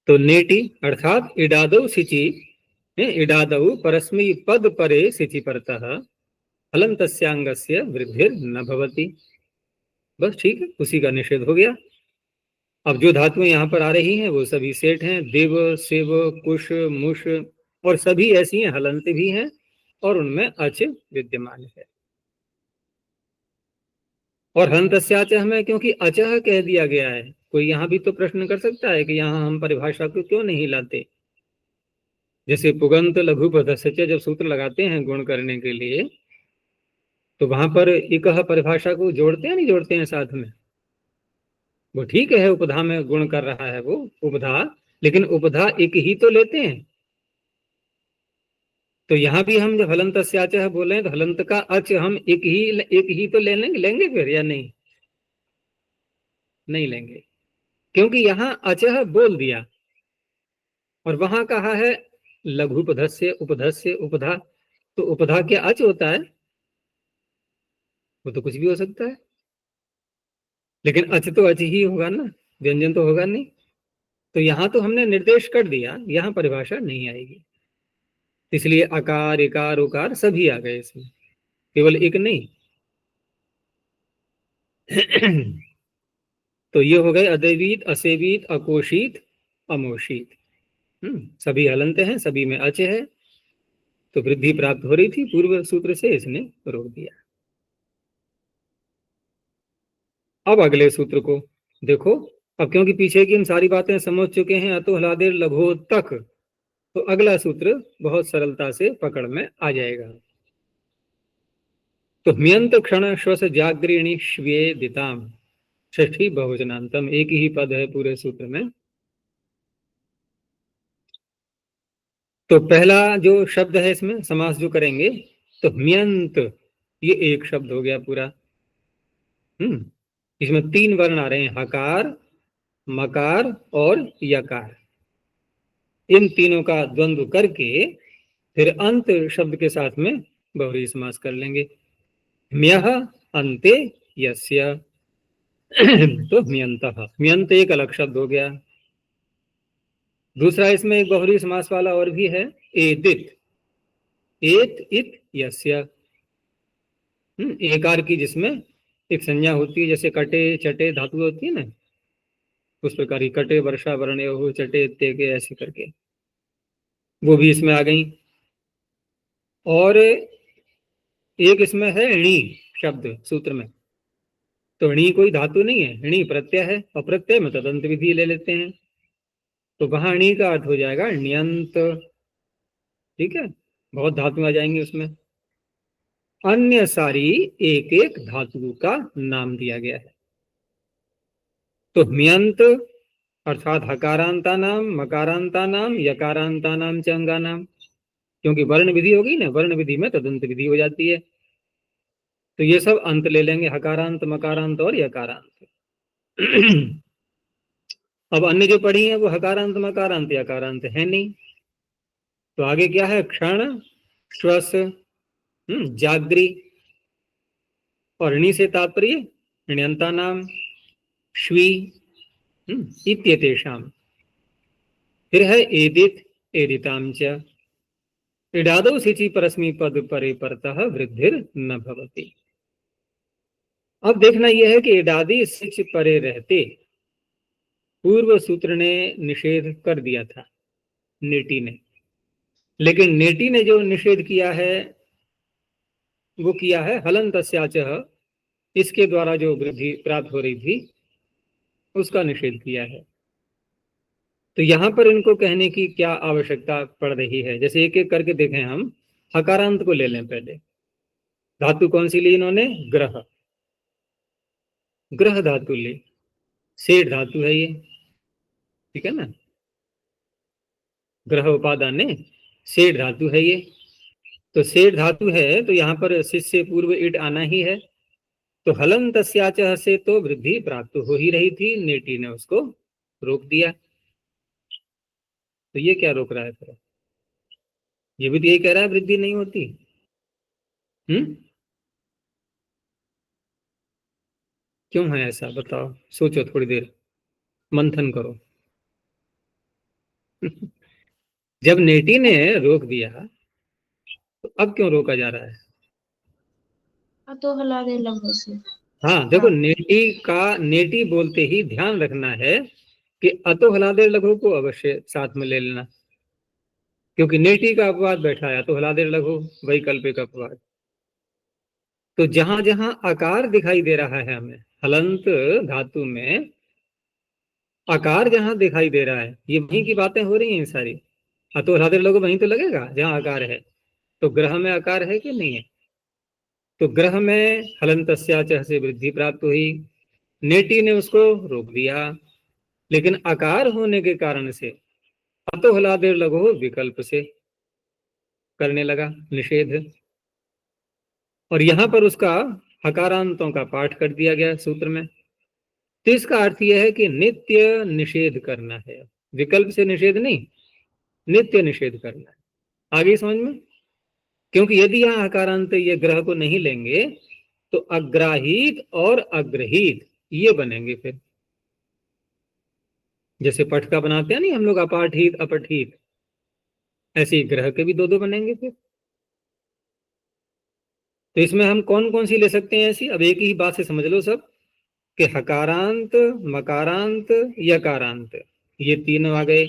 तो नेटी अर्थात इडादौ सिचि, इडादौ परस्मै पद परे सिचि परतः फलं तस्यांगस्य वृद्धिर न भवति। बस ठीक है, उसी का निषेध हो गया। अब जो धातुएं यहाँ पर आ रही हैं वो सभी सेठ हैं, देव, शिव, कुश, मुश, और सभी ऐसी हैं, हलंत भी हैं और उनमें अच विद्यमान है। और हंतस्याचह में क्योंकि अचह कह दिया गया है, कोई यहाँ भी तो प्रश्न कर सकता है कि यहाँ हम परिभाषा को क्यों नहीं लाते। जैसे पुगंत लघु पदस्य जब सूत्र लगाते हैं गुण करने के लिए, तो वहां पर इकह परिभाषा को जोड़ते हैं नहीं जोड़ते हैं साथ में? वो ठीक है, उपधा में गुण कर रहा है वो उपधा, लेकिन उपधा एक ही तो लेते हैं। तो यहाँ भी हम जब हलंत स्याचह बोले तो हलंत का अच हम एक ही तो लेंगे फिर, या नहीं? नहीं लेंगे, क्योंकि यहाँ अचह बोल दिया और वहां कहा है लघु उपधस्य उपधस्य उपधा, तो उपधा क्या अच होता है? वो तो कुछ भी हो सकता है, लेकिन अच तो अच ही होगा ना, व्यंजन तो होगा नहीं। तो यहाँ तो हमने निर्देश कर दिया, यहाँ परिभाषा नहीं आएगी, इसलिए अकार इकार उकार सभी आ गए इसमें, केवल एक नहीं। तो ये हो गए अदेवीत, असेवीत, अकोशित, अमोशित। सभी हलंत हैं, सभी में अच है, तो वृद्धि प्राप्त हो रही थी पूर्व सूत्र से, इसने रोक दिया। अब अगले सूत्र को देखो। अब क्योंकि पीछे की हम सारी बातें समझ चुके हैं, अतो हलादेर लघो तक, तो अगला सूत्र बहुत सरलता से पकड़ में आ जाएगा। तो म्यंत क्षण श्वस जागृणी श्वेदिताम, षष्ठी बहुवचनांतम, एक ही पद है पूरे सूत्र में। तो पहला जो शब्द है इसमें समास जो करेंगे, तो म्यंत, ये एक शब्द हो गया पूरा। इसमें 3 वर्ण आ रहे हैं, हकार, मकार और यकार। इन तीनों का द्वंद्व करके फिर अंत शब्द के साथ में बहुव्रीहि समास कर लेंगे। म्यः अन्ते यस्य, तो म्यंतः, म्यंत एक अलग शब्द हो गया। दूसरा इसमें एक बहुव्रीहि समास वाला और भी है, एदित, एत इत यस्य, एकार की जिसमें एक संज्ञा होती है, जैसे कटे चटे धातु होती है ना, उस प्रकार की कटे वर्षा वर्ण्यो चटे तेगे ऐसे करके वो भी इसमें आ गई। और एक इसमें है णी शब्द सूत्र में, तो णी कोई धातु नहीं है, णी प्रत्यय है, और प्रत्यय में तदंत विधि ले लेते हैं, तो वहां णी का अर्थ हो जाएगा ण्यंत। ठीक है, बहुत धातु आ जाएंगे उसमें। अन्य सारी एक एक धातु का नाम दिया गया है। तो म्यंत अर्थात हकारांता नाम, मकारांता नाम, यकारांता नाम च अंगा नाम, क्योंकि वर्ण विधि होगी ना, वर्ण विधि में तदंत विधि हो जाती है, तो ये सब अंत ले लेंगे, हकारांत, मकारांत और यकारांत। अब अन्य जो पढ़ी है वो हकारांत, मकारांत, यकारांत है नहीं, तो आगे क्या है, क्षण, श्वस, जागृ, और णी से तात्पर्य ण्यंता नाम, श्वी, इत्येतेषाम्। फिर है एदित, एदिताम च, इडादौ सिचि परस्मै पद परे परतः वृद्धिर न भवति। अब देखना यह है कि इडादि सिच परे रहते पूर्व सूत्र ने निषेध कर दिया था नेटी ने, लेकिन नेटी ने जो निषेध किया है वो किया है हलंतस्याचः, इसके द्वारा जो वृद्धि प्राप्त हो रही थी उसका निषेध किया है। तो यहाँ पर इनको कहने की क्या आवश्यकता पड़ रही है, जैसे एक एक करके देखें हम। हकारांत को ले लें पहले, धातु कौन सी ली इन्होंने, ग्रह, ग्रह धातु ली, सेठ धातु है ये, ठीक है ना, ग्रह उपादान ने सेठ धातु है ये, तो सेठ धातु है, तो यहाँ पर शिष्य पूर्व इट आना ही है, तो हलंतस्याचः से तो वृद्धि प्राप्त हो ही रही थी, नेटी ने उसको रोक दिया। तो ये क्या रोक रहा है फिर? ये भी तो यही कह रहा है वृद्धि नहीं होती। क्यों है ऐसा, बताओ, सोचो थोड़ी देर, मंथन करो। जब नेटी ने रोक दिया तो अब क्यों रोका जा रहा है? तो हला दे लम्बो से। हाँ देखो, नेटी बोलते ही ध्यान रखना है कि अतो हलादेर लघु को अवश्य साथ में ले लेना, क्योंकि नेटी का अपवाद बैठा है, तो हलादेर लघु वैकल्पिक अपवाद। तो जहां जहां आकार दिखाई दे रहा है हमें, हलंत धातु में आकार जहां दिखाई दे रहा है, ये वहीं की बातें हो रही हैं सारी। अतो हलादेर लघु वहीं तो लगेगा जहां आकार है। तो ग्रह में आकार है कि नहीं है? तो ग्रह में हलंतस्याच से वृद्धि प्राप्त हुई, नेटी ने उसको रोक दिया, लेकिन आकार होने के कारण से अतो हलादेर लघु विकल्प से करने लगा निषेध, और यहां पर उसका हकारांतों का पाठ कर दिया गया सूत्र में। तो इसका अर्थ यह है कि नित्य निषेध करना है, विकल्प से निषेध नहीं, नित्य निषेध करना है। आगे समझ में? क्योंकि यदि यहां हकारांत ये ग्रह को नहीं लेंगे तो अग्राहीत और अग्रहीत ये बनेंगे फिर, जैसे पठ का बनाते हैं नहीं हम लोग, अपाठित अपठित, ऐसे ही ग्रह के भी दो दो बनेंगे फिर। तो इसमें हम कौन कौन सी ले सकते हैं ऐसी? अब एक ही बात से समझ लो सब, कि हकारांत, मकारांत, यकारांत, ये तीनों आ गए,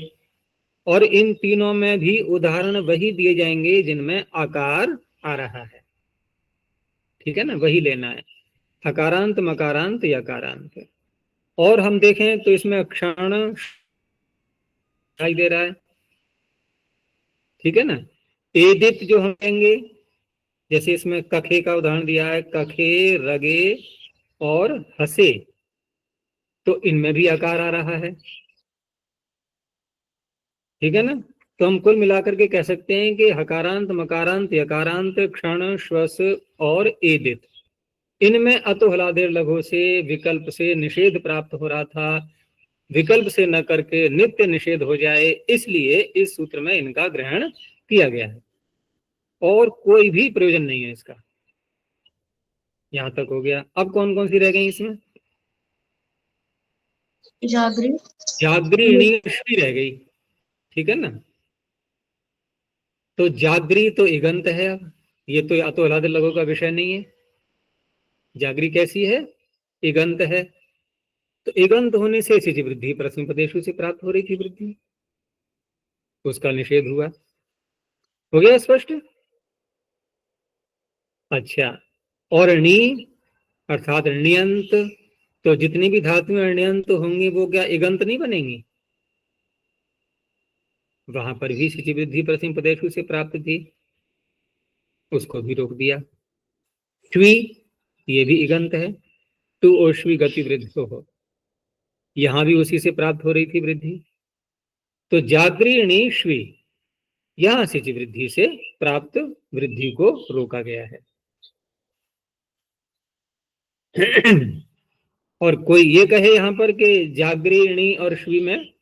और इन तीनों में भी उदाहरण वही दिए जाएंगे जिनमें आकार आ रहा है, ठीक है ना, वही लेना है, हकारांत, मकारांत, यकारांत। और हम देखें तो इसमें क्षण दिखाई दे रहा है, ठीक है ना। एदित जो हम कहेंगे, जैसे इसमें कखे का उदाहरण दिया है, कखे, रगे और हसे, तो इनमें भी आकार आ रहा है, ठीक है ना। तो हम कुल मिलाकर के कह सकते हैं कि हकारांत, मकारांत, यकारांत, क्षण, श्वस और एदित, इनमें अतो हलादेर लघु से विकल्प से निषेध प्राप्त हो रहा था, विकल्प से न करके नित्य निषेध हो जाए, इसलिए इस सूत्र में इनका ग्रहण किया गया है, और कोई भी प्रयोजन नहीं है इसका। यहां तक हो गया। अब कौन कौन सी रह गई इसमें? जागृ, जागृणी अश्वी रह गई, ठीक है ना। तो जागृ तो इगंत है, अब ये तो अतो हलादेर लघु का विषय नहीं है। जागृ कैसी है? इगंत है। तो इगंत होने से सिच वृद्धि प्रश्न पदेशु से प्राप्त हो रही थी वृद्धि, उसका निषेध हुआ। हो गया स्पष्ट? अच्छा, और णी अर्थात ण्यंत, तो जितनी भी धातुएं ण्यंत होंगी वो क्या इगंत नहीं बनेंगी? वहां पर भी सिच वृद्धि प्रश्न पदेशु से प्राप्त थी, उसको भी रोक दिया। श्वी, ये भी इगंत है, टू ओश्वी गति वृद्धि हो, यहां भी उसी से प्राप्त हो रही थी वृद्धि। तो जागृणी श्वी, यहां सिच वृद्धि से प्राप्त वृद्धि को रोका गया है। और कोई ये कहे यहां पर कि जागृणी और श्वी में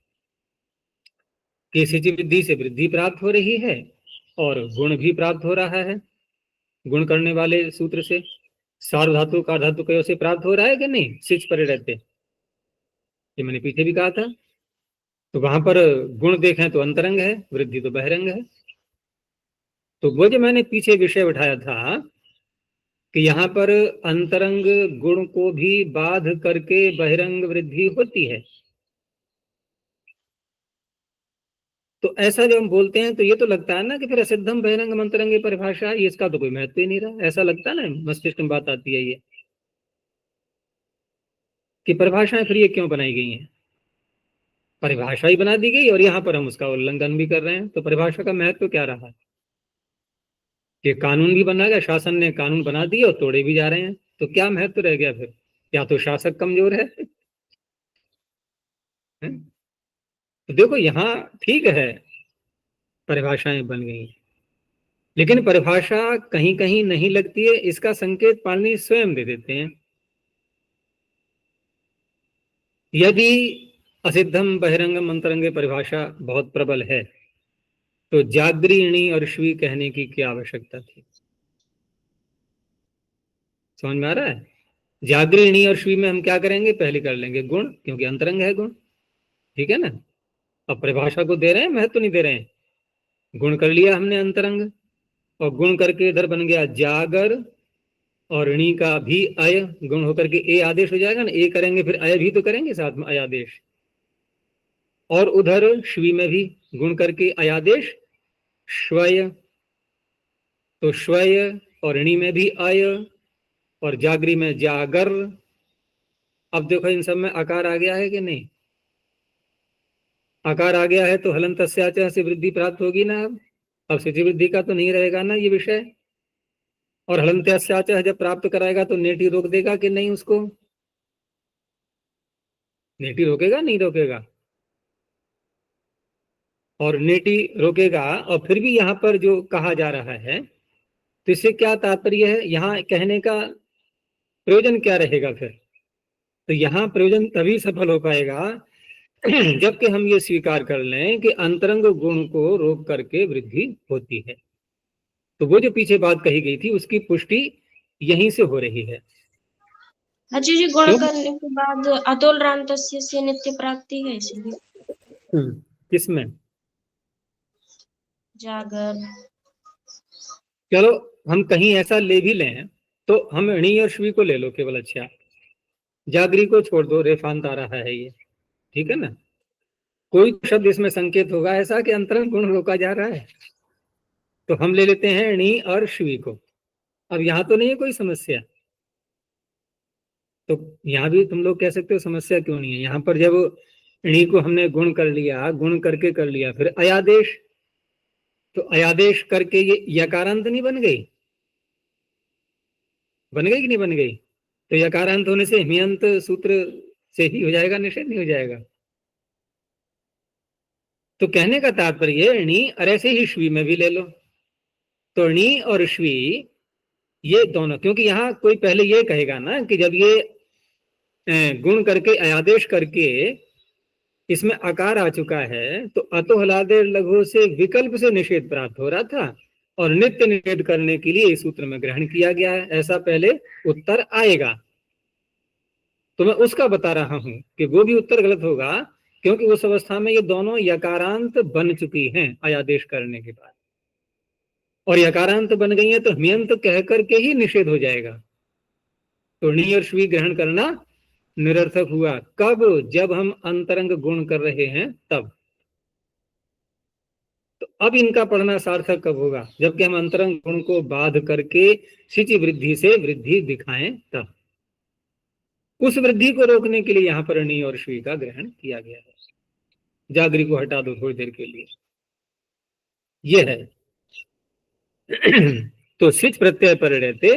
कि सिच वृद्धि से वृद्धि प्राप्त हो रही है और गुण भी प्राप्त हो रहा है, गुण करने वाले सूत्र से सार्वधातु का धातु कयो से प्राप्त हो रहा है कि नहीं, सिच परे रहते, ये मैंने पीछे भी कहा था। तो वहां पर गुण देखें तो अंतरंग है, वृद्धि तो बहिरंग है। तो वो जो मैंने पीछे विषय उठाया था कि यहाँ पर अंतरंग गुण को भी बाध करके बहिरंग वृद्धि होती है, तो ऐसा जब हम बोलते हैं तो ये तो लगता है ना कि फिर असिद्धम बहिरंग अंतरंग परिभाषा, इसका तो कोई महत्व ही नहीं रहा, ऐसा लगता है ना, मस्तिष्क में बात आती है ये कि परिभाषाएं फिर ये क्यों बनाई गई हैं। परिभाषा ही बना दी गई और यहाँ पर हम उसका उल्लंघन भी कर रहे हैं, तो परिभाषा का महत्व क्या रहा? कि कानून भी बना गया, शासन ने कानून बना दिए और तोड़े भी जा रहे हैं, तो क्या महत्व रह गया फिर? या तो शासक कमजोर है, तो देखो यहाँ ठीक है परिभाषाएं बन गई, लेकिन परिभाषा कहीं कहीं नहीं लगती है, इसका संकेत पाणिनि स्वयं दे देते हैं। यदि असिद्धम बहिरंगम अंतरंगे परिभाषा बहुत प्रबल है तो जागृणी और श्वी कहने की क्या आवश्यकता थी? समझ में आ रहा है? जागृणी और श्वी में हम क्या करेंगे? पहले कर लेंगे गुण, क्योंकि अंतरंग है गुण, ठीक है ना। अब परिभाषा को दे रहे हैं, महत्व नहीं दे रहे हैं। गुण कर लिया हमने अंतरंग, और गुण करके इधर बन गया जागर, और ऋणी का भी अय गुण होकर के ए आदेश हो जाएगा ना। ए करेंगे फिर अय भी तो करेंगे साथ में, अयादेश। और उधर श्वी में भी गुण करके अयादेश श्वय, तो श्वय, और ऋणी में भी अय, और जागरी में जागर। अब देखो इन सब में आकार आ गया है कि नहीं? आकार आ गया है तो हलन तस्याचः से वृद्धि प्राप्त होगी ना। अब सिद्धि वृद्धि का तो नहीं रहेगा ना ये विषय। और हलन तस्याचः जब प्राप्त कराएगा तो नेटी रोक देगा कि नहीं उसको? नेटी रोकेगा, नहीं रोकेगा? और नेटी रोकेगा। और फिर भी यहाँ पर जो कहा जा रहा है, तो इससे क्या तात्पर्य है? यहाँ कहने का प्रयोजन क्या रहेगा फिर? तो यहाँ प्रयोजन तभी सफल हो पाएगा जबकि हम ये स्वीकार कर लें कि अंतरंग गुण को रोक करके वृद्धि होती है। तो वो जो पीछे बात कही गई थी उसकी पुष्टि यहीं से हो रही है। आचार्य जी, गुण क्यों? करने के बाद अतोल रांतस्य से नित्य प्राप्ति है, इसलिए किसमें? जागर। चलो हम कहीं ऐसा ले भी लें तो हम ऋणी और श्वी को ले लो केवल। अच्छा, जागरी को छोड़ दो, रेफांत आ रहा है ये, ठीक है ना। कोई शब्द इसमें संकेत होगा ऐसा कि अंतरंग गुण रोका जा रहा है, तो हम ले लेते हैं ऋणी और श्वी को। अब यहाँ तो नहीं है कोई समस्या, तो यहाँ भी तुम लोग कह सकते हो समस्या क्यों नहीं है। यहाँ पर जब ऋणी को हमने गुण कर लिया, गुण करके कर लिया, फिर अयादेश, तो अयादेश करके ये यकारांत नहीं बन गई? बन गई कि नहीं बन गई? तो यकारांत होने से हिमयंत सूत्र से ही हो जाएगा, निषेध नहीं हो जाएगा। तो कहने का तात्पर्य ऋणी और ऐसे ही श्वी में भी ले लो, तो ऋणी और श्वी ये दोनों, क्योंकि यहाँ कोई पहले ये कहेगा ना कि जब ये गुण करके अयादेश करके इसमें आकार आ चुका है तो अतो हलादे लघु से विकल्प से निषेध प्राप्त हो रहा था, और नित्य निषेध करने के लिए इस सूत्र में ग्रहण किया गया है, ऐसा पहले उत्तर आएगा। तो मैं उसका बता रहा हूं कि वो भी उत्तर गलत होगा, क्योंकि उस अवस्था में ये दोनों यकारांत बन चुकी हैं अयादेश करने के बाद, और यकारांत बन गई है तो हमियंत कह करके ही निषेध हो जाएगा। तो णी और श्वी ग्रहण करना निरर्थक हुआ। कब? जब हम अंतरंग गुण कर रहे हैं तब। तो अब इनका पढ़ना सार्थक कब होगा? जबकि हम अंतरंग गुण को बाध करके सिचि वृद्धि से वृद्धि दिखाएं तब। उस वृद्धि को रोकने के लिए यहाँ पर णी और श्वी का ग्रहण किया गया है। जागरी को हटा दो थोड़ी देर के लिए, यह है। तो सिच प्रत्यय पर रहते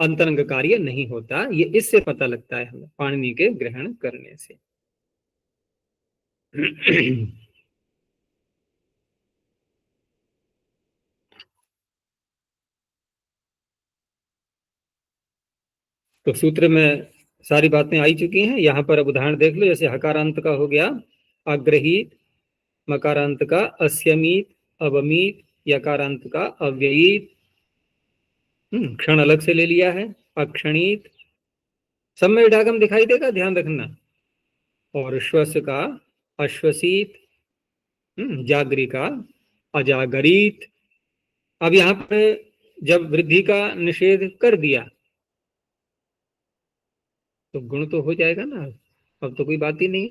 अंतरंग कार्य नहीं होता, ये इससे पता लगता है हमें पाणिनि के ग्रहण करने से। तो सूत्र में सारी बातें आई चुकी हैं। यहाँ पर अब उदाहरण देख लो, जैसे हकारांत का हो गया अग्रहीत, मकारांत का अस्यमीत, अवमीत, यकारांत का अव्ययीत, क्षण अलग से ले लिया है, अक्षणित, सब में इडागम दिखाई देगा, ध्यान रखना। और श्वस का अश्वसीत, जागरी का अजागरीत। अब यहाँ पे जब वृद्धि का निषेध कर दिया तो गुण तो हो जाएगा ना, अब तो कोई बात ही नहीं।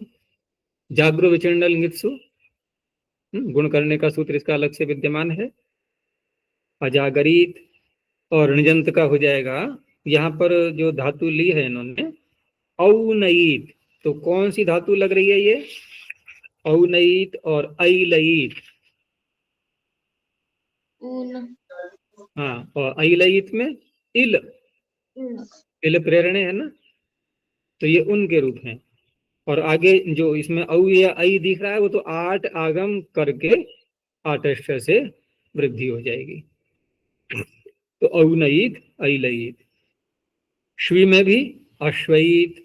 जागरो विचंडल नित्सु, गुण करने का सूत्र इसका अलग से विद्यमान है। अजागरीत और निजंत का हो जाएगा, यहाँ पर जो धातु ली है इन्होंने औनयीत, तो कौन सी धातु लग रही है ये? औनयीत और अइलयीत। हाँ, और अइलयीत में इल, इल प्रेरणे है ना, तो ये उनके रूप हैं। और आगे जो इसमें औ या आई दिख रहा है वो तो 8 आगम करके 8 अक्षर से वृद्धि हो जाएगी। तो औनयीत, अइलयीत। श्वी में भी अश्वयीत,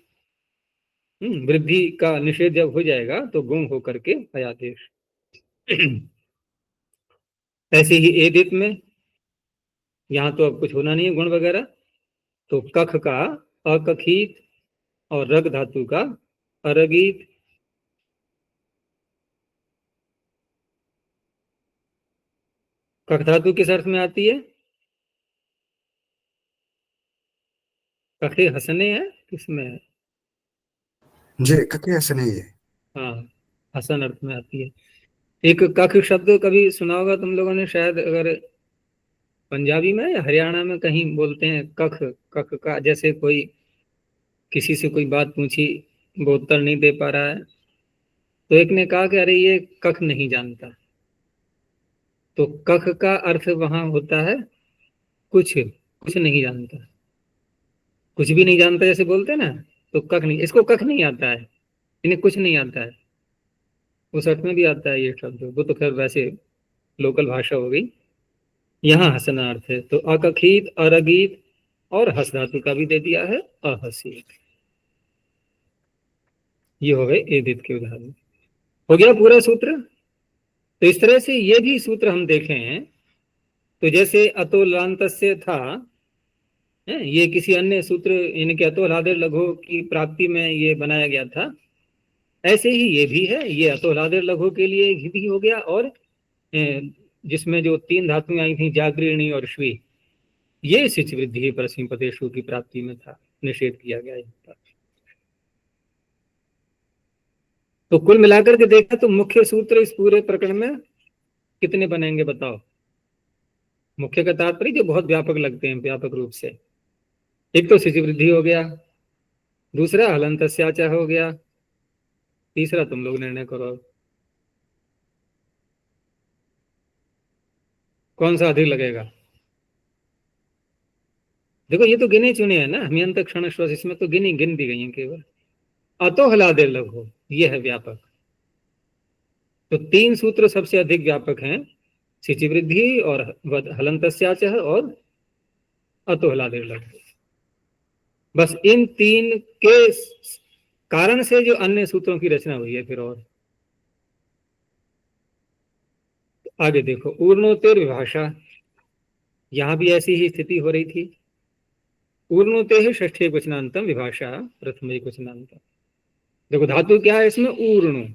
वृद्धि का निषेध जब हो जाएगा तो गुण होकर के अयादेश। ऐसे ही एदित में, यहाँ तो अब कुछ होना नहीं है गुण वगैरह, तो कख का अकखित और रग धातु का अरगित। कख धातु किस अर्थ में आती है? कखे हंसने है, किसमें है? जी, कखे हंसने ही है। हाँ, हसन अर्थ में आती है। एक कख शब्द कभी सुना होगा तुम लोगों ने शायद, अगर पंजाबी में या हरियाणा में कहीं बोलते हैं कख। कख का, जैसे कोई किसी से कोई बात पूछी, वो उत्तर नहीं दे पा रहा है, तो एक ने कहा कि अरे ये कख नहीं जानता। तो कख का अर्थ वहां होता है कुछ, कुछ नहीं जानता, कुछ भी नहीं जानता जैसे बोलते हैं ना, तो कख नहीं, इसको कख नहीं आता है, इन्हें कुछ नहीं आता है, उस अर्थ में भी आता है ये शब्द। वो तो खैर वैसे लोकल भाषा हो गई। यहाँ हंसना अर्थ है, तो अकखित, अरगित और हस धातु का भी दे दिया है अहसित। ये हो गए एदित के उदाहरण। हो गया पूरा सूत्र। तो इस तरह से ये भी सूत्र हम देखें, तो जैसे अतोलांतस्य था, ये किसी अन्य सूत्र यानी कि अतोलादेर लघु की प्राप्ति में ये बनाया गया था, ऐसे ही ये भी है। ये अतोलादेर लघु के लिए भी हो गया, और जिसमें जो 3 धातुएं आई थी जागृणी और श्वी, ये सिच वृद्धि परस्मी पदेशु की प्राप्ति में था, निषेध किया गया यहाँ पर। तो कुल मिलाकर के देखा तो मुख्य सूत्र इस पूरे प्रकरण में कितने बनेंगे बताओ? मुख्य का तात्पर्य जो बहुत व्यापक लगते हैं, व्यापक रूप से। एक तो सिच वृद्धि हो गया, दूसरा हलंतस्याचा हो गया, तीसरा तुम लोग निर्णय करो कौन सा अधिक लगेगा। देखो ये तो गिने चुने हैं ना, हमियंत क्षण श्वास, इसमें तो गिन दी गई हैं केवल। अतो हलादेर लघु ये है व्यापक। तो 3 सूत्र सबसे अधिक व्यापक हैं, सिचि वृद्धि और हलंतस्याच और अतो हलादेर लघु। बस इन 3 के कारण से जो अन्य सूत्रों की रचना हुई है फिर। और आगे देखो, ऊर्णोत्तर विभाषा, यहां भी ऐसी ही स्थिति हो रही थी। ऊर्णोते षष्ठे क्वचनांतम विभाषा प्रथम क्वचनांतम। देखो धातु क्या है इसमें? ऊर्णु।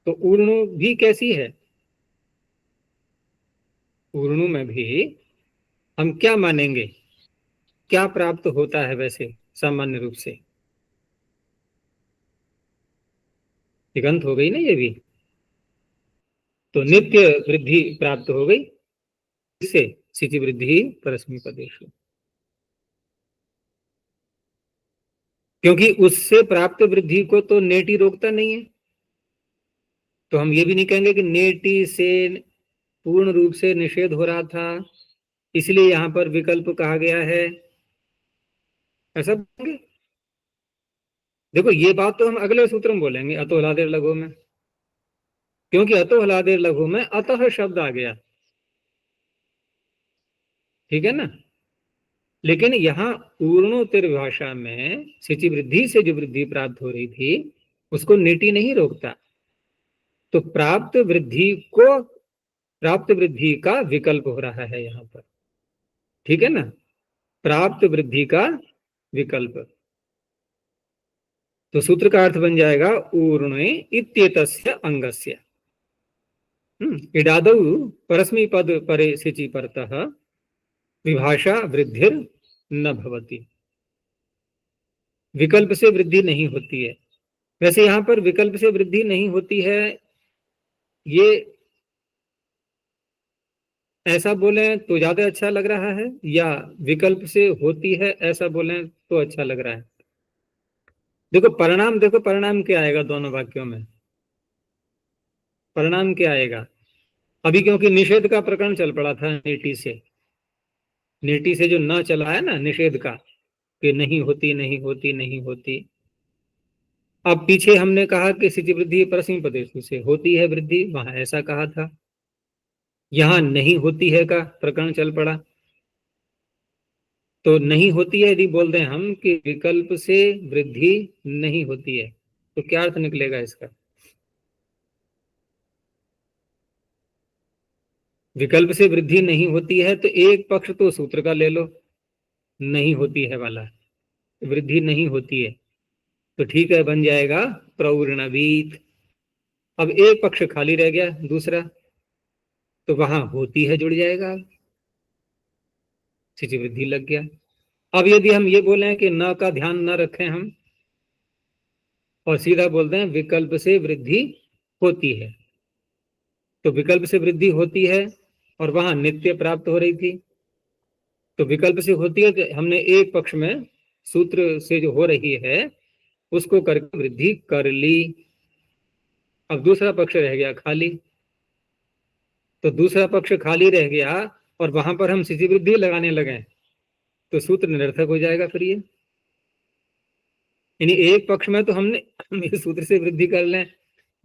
तो ऊर्णु भी कैसी है? ऊर्णु में भी हम क्या मानेंगे, क्या प्राप्त होता है वैसे सामान्य रूप से? तिगंत हो गई ना ये भी, तो नित्य वृद्धि प्राप्त हो गई, इससे सिचि वृद्धि परस्मी पदेशु, क्योंकि उससे प्राप्त वृद्धि को तो नेटी रोकता नहीं है। तो हम ये भी नहीं कहेंगे कि नेटी से पूर्ण रूप से निषेध हो रहा था, इसलिए यहां पर विकल्प कहा गया है, ऐसा बोलेंगे? देखो ये बात तो हम अगले सूत्र में बोलेंगे, अतो हलादेर लघु में, क्योंकि अतो हलादेर लघु में अतः शब्द आ गया, ठीक है ना। लेकिन यहाँ ऊर्णोत्तर भाषा में सिचि वृद्धि से जो वृद्धि प्राप्त हो रही थी उसको नेटी नहीं रोकता। तो प्राप्त वृद्धि का विकल्प हो रहा है यहाँ पर, ठीक है ना। प्राप्त वृद्धि का विकल्प, तो सूत्र का अर्थ बन जाएगा ऊर्णे इत्येतस्य अंगस्य। इडादौ परस्मै पद परे सिचि परतः विभाषा वृद्धिर न भवति। विकल्प से वृद्धि नहीं होती है। वैसे यहाँ पर विकल्प से वृद्धि नहीं होती है, ये ऐसा बोलें तो ज्यादा अच्छा लग रहा है, या विकल्प से होती है ऐसा बोलें तो अच्छा लग रहा है? देखो परिणाम क्या आएगा दोनों वाक्यों में? परिणाम क्या आएगा अभी? क्योंकि निषेध का प्रकरण चल पड़ा था नेटी से जो न चला है ना निषेध का, कि नहीं होती नहीं होती नहीं होती। अब पीछे हमने कहा कि सिचि वृद्धि परस्मै पदेशु से होती है वृद्धि, वहां ऐसा कहा था, यहां नहीं होती है का प्रकरण चल पड़ा। तो नहीं होती है यदि बोल दें हम कि विकल्प से वृद्धि नहीं होती है, तो क्या अर्थ निकलेगा इसका? विकल्प से वृद्धि नहीं होती है तो एक पक्ष तो सूत्र का ले लो, नहीं होती है वाला, वृद्धि नहीं होती है, तो ठीक है, बन जाएगा प्रौर्णवीत। अब एक पक्ष खाली रह गया दूसरा, तो वहां होती है जुड़ जाएगा, सिच वृद्धि लग गया। अब यदि हम ये बोले कि न का ध्यान न रखें हम और सीधा बोलते हैं विकल्प से वृद्धि होती है, तो विकल्प से वृद्धि होती है और वहां नित्य प्राप्त हो रही थी, तो विकल्प से होती है तो हमने एक पक्ष में सूत्र से जो हो रही है उसको करके वृद्धि कर ली। अब दूसरा पक्ष रह गया खाली, तो दूसरा पक्ष खाली रह गया और वहां पर हम सिद्धि वृद्धि लगाने लगे तो सूत्र निरर्थक हो जाएगा फिर ये। यानी एक पक्ष में तो हमने इस सूत्र से वृद्धि कर लें,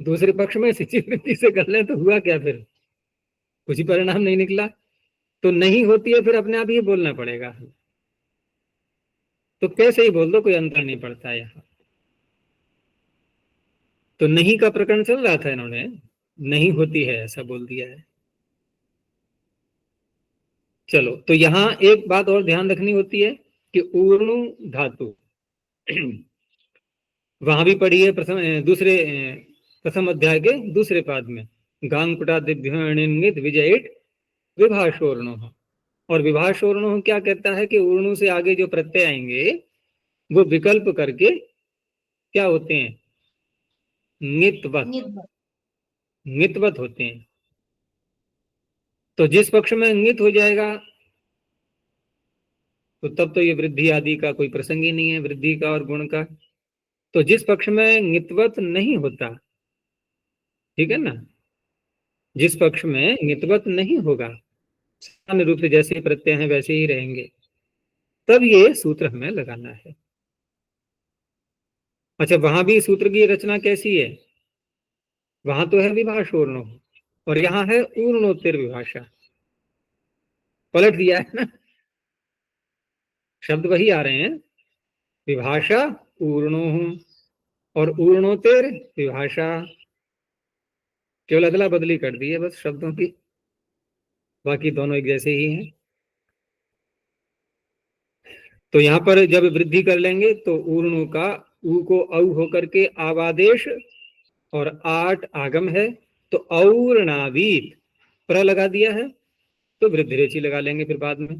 दूसरे पक्ष में सिद्धि वृद्धि से कर लें, तो हुआ क्या फिर? कुछ ही परिणाम नहीं निकला। तो नहीं होती है फिर अपने आप ही बोलना पड़ेगा, तो कैसे ही बोल दो, कोई अंतर नहीं पड़ता यहाँ। तो नहीं का प्रकरण चल रहा था, इन्होंने नहीं होती है ऐसा बोल दिया है। चलो, तो यहां एक बात और ध्यान रखनी होती है कि ऊर्णु धातु वहां भी पढ़ी है प्रथम अध्याय के दूसरे पाद में, गांगपुटादिभ्यणित विजयित विभाषोर्णो। और विभाषोर्णो क्या कहता है कि ऊर्णु से आगे जो प्रत्यय आएंगे वो विकल्प करके क्या होते हैं? नित्वत होते हैं। तो जिस पक्ष में नित हो जाएगा तो तब तो ये वृद्धि आदि का कोई प्रसंग ही नहीं है, वृद्धि का और गुण का। तो जिस पक्ष में नित्वत नहीं होता, ठीक है ना, जिस पक्ष में नित्वत नहीं होगा, सामान्य रूप से जैसे प्रत्यय हैं वैसे ही रहेंगे, तब ये सूत्र हमें लगाना है। अच्छा, वहां भी सूत्र की रचना कैसी है? वहां तो है विभाषोर्णो और यहाँ है ऊर्णोत्तर विभाषा, पलट दिया है ना, शब्द वही आ रहे हैं, विभाषा ऊर्णो और ऊर्णोत्तर विभाषा, केवल अदला बदली कर दी है बस शब्दों की, बाकी दोनों एक जैसे ही हैं। तो यहाँ पर जब वृद्धि कर लेंगे तो ऊर्णु का ऊ को औ होकर के आवादेश और आठ आगम है, तो और्णावीत प्र लगा दिया है तो वृद्धिरेचि लगा लेंगे फिर बाद में,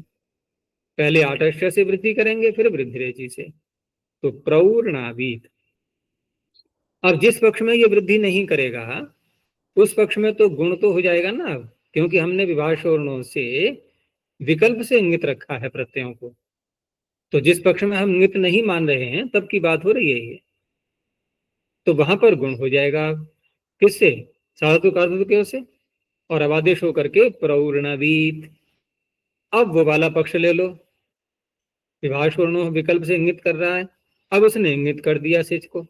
पहले आटश्च से वृद्धि करेंगे फिर वृद्धिरेचि से, तो प्रौर्णावीत। अब जिस पक्ष में ये वृद्धि नहीं करेगा उस पक्ष में तो गुण तो हो जाएगा ना, क्योंकि हमने विभाषोर्णों से विकल्प से इंगित रखा है प्रत्ययों को। तो जिस पक्ष में हम इंगित नहीं मान रहे हैं तब की बात हो रही है ये, तो वहां पर गुण हो जाएगा किससे? साधु कार्धु से, और अब आदेश होकर के प्रौर्णवीत। अब वो वाला पक्ष ले लो, विभाषोर्णो विकल्प से इंगित कर रहा है, अब उसने इंगित कर दिया सिच को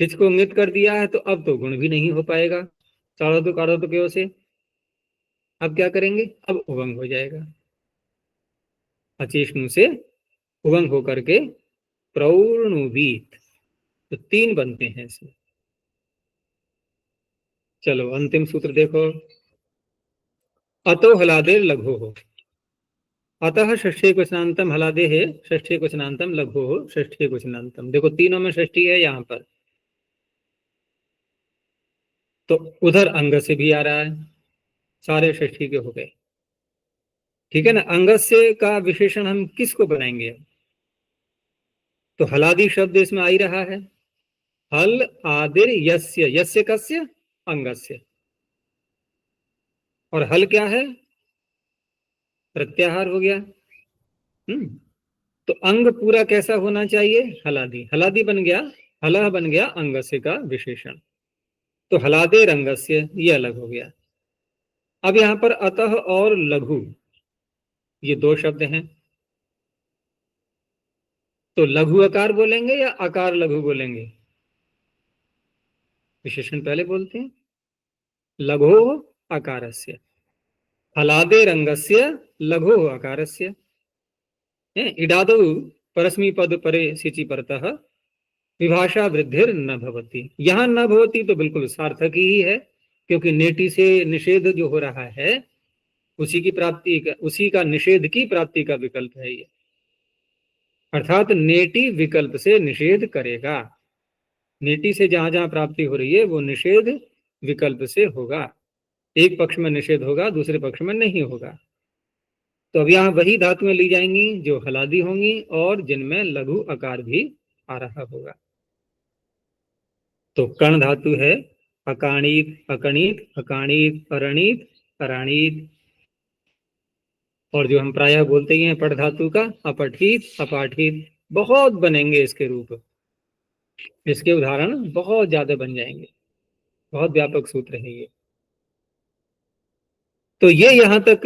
इंगित कर दिया है, तो अब तो गुण भी नहीं हो पाएगा साधु कार्धु से। अब क्या करेंगे? अब उभंग हो जाएगा, अचेष्णु से उभंग होकर के प्रौर्णुवीत, तो तीन बनते हैं इसमें। चलो अंतिम सूत्र देखो, अतो हलादे लघु हो, अतः षष्ठी क्वचनांतम हलादे है, षष्ठी क्वचनांतम लघु हो, षष्ठी क्वचनांतम। देखो तीनों में षष्ठी है यहाँ पर, तो उधर अंग से भी आ रहा है, सारे षष्ठी के हो गए, ठीक है ना। अंगस्य का विशेषण हम किसको बनाएंगे? तो हलादि शब्द इसमें आ ही रहा है, हल आदिर यस्य, यस्य कस्य? अंगस्य। और हल क्या है? प्रत्याहार हो गया। तो अंग पूरा कैसा होना चाहिए? हलादि, हलादि बन गया, हलह बन गया अंगस्य का विशेषण, तो हलादे रंगस्य ये अलग हो गया। अब यहां पर अतः और लघु ये दो शब्द हैं, तो लघु अकार बोलेंगे या आकार लघु बोलेंगे? विशेषण पहले बोलते हैं, लघो अकारस्य, हलादे रंगस्य लघो अकारस्य, इडादौ परस्मैपद परे सिचि परतः विभाषा वृद्धिर न भवति। यहां न भवति तो बिल्कुल सार्थक ही है, क्योंकि नेटी से निषेध जो हो रहा है उसी का निषेध की प्राप्ति का विकल्प है ये। अर्थात नेति विकल्प से निषेध करेगा। नेति से जहां जहां प्राप्ति हो रही है वो निषेध विकल्प से होगा। एक पक्ष में निषेध होगा, दूसरे पक्ष में नहीं होगा। तो अब यहाँ वही धातुएं ली जाएंगी जो हलादी होंगी और जिनमें लघु आकार भी आ रहा होगा। तो कण धातु है अकाणित, अकणित, अकाणित, अरणित, अराणित। और जो हम प्रायः बोलते ही हैं पठ धातु का अपठित, अपाठित। बहुत बनेंगे इसके रूप, इसके उदाहरण बहुत ज्यादा बन जाएंगे। बहुत व्यापक सूत्र है ये। तो ये यहाँ तक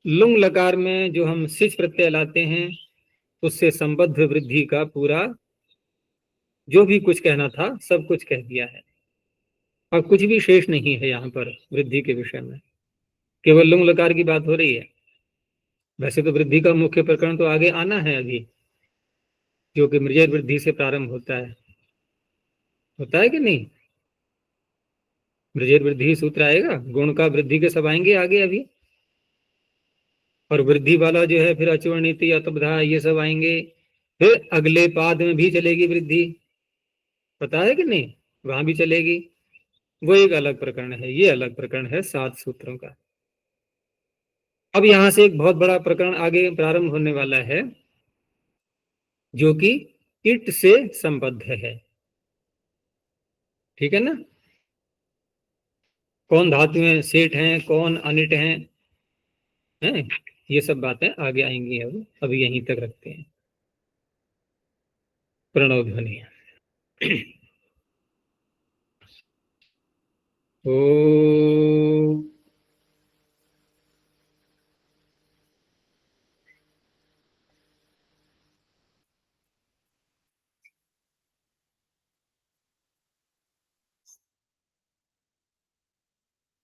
लुंग लकार में जो हम सिच प्रत्यय लाते हैं उससे संबद्ध वृद्धि का पूरा जो भी कुछ कहना था सब कुछ कह दिया है। और कुछ भी शेष नहीं है यहाँ पर वृद्धि के विषय में, केवल लुंग लकार की बात हो रही है। वैसे तो वृद्धि का मुख्य प्रकरण तो आगे आना है अभी, जो कि मृजय वृद्धि से प्रारंभ होता है कि नहीं? मृजय वृद्धि सूत्र आएगा, गुण का वृद्धि के सब आएंगे आगे अभी। और वृद्धि वाला जो है फिर अचूर्णीति, अतबधा, ये सब आएंगे। फिर अगले पाद में भी चलेगी वृद्धि, पता है कि नहीं? वहां भी चलेगी। वो एक अलग प्रकरण है, ये अलग प्रकरण है 7 सूत्रों का। अब यहां से एक बहुत बड़ा प्रकरण आगे प्रारंभ होने वाला है जो कि इट से संबद्ध है। ठीक है ना? कौन धातुएं सेठ हैं, कौन अनिट हैं, ये सब बातें आगे आएंगी। अब अभी यहीं तक रखते हैं। प्रणव ध्वनि। ओ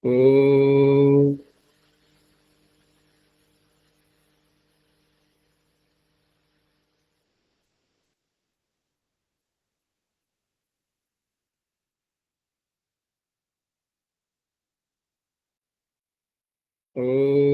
ओ ओ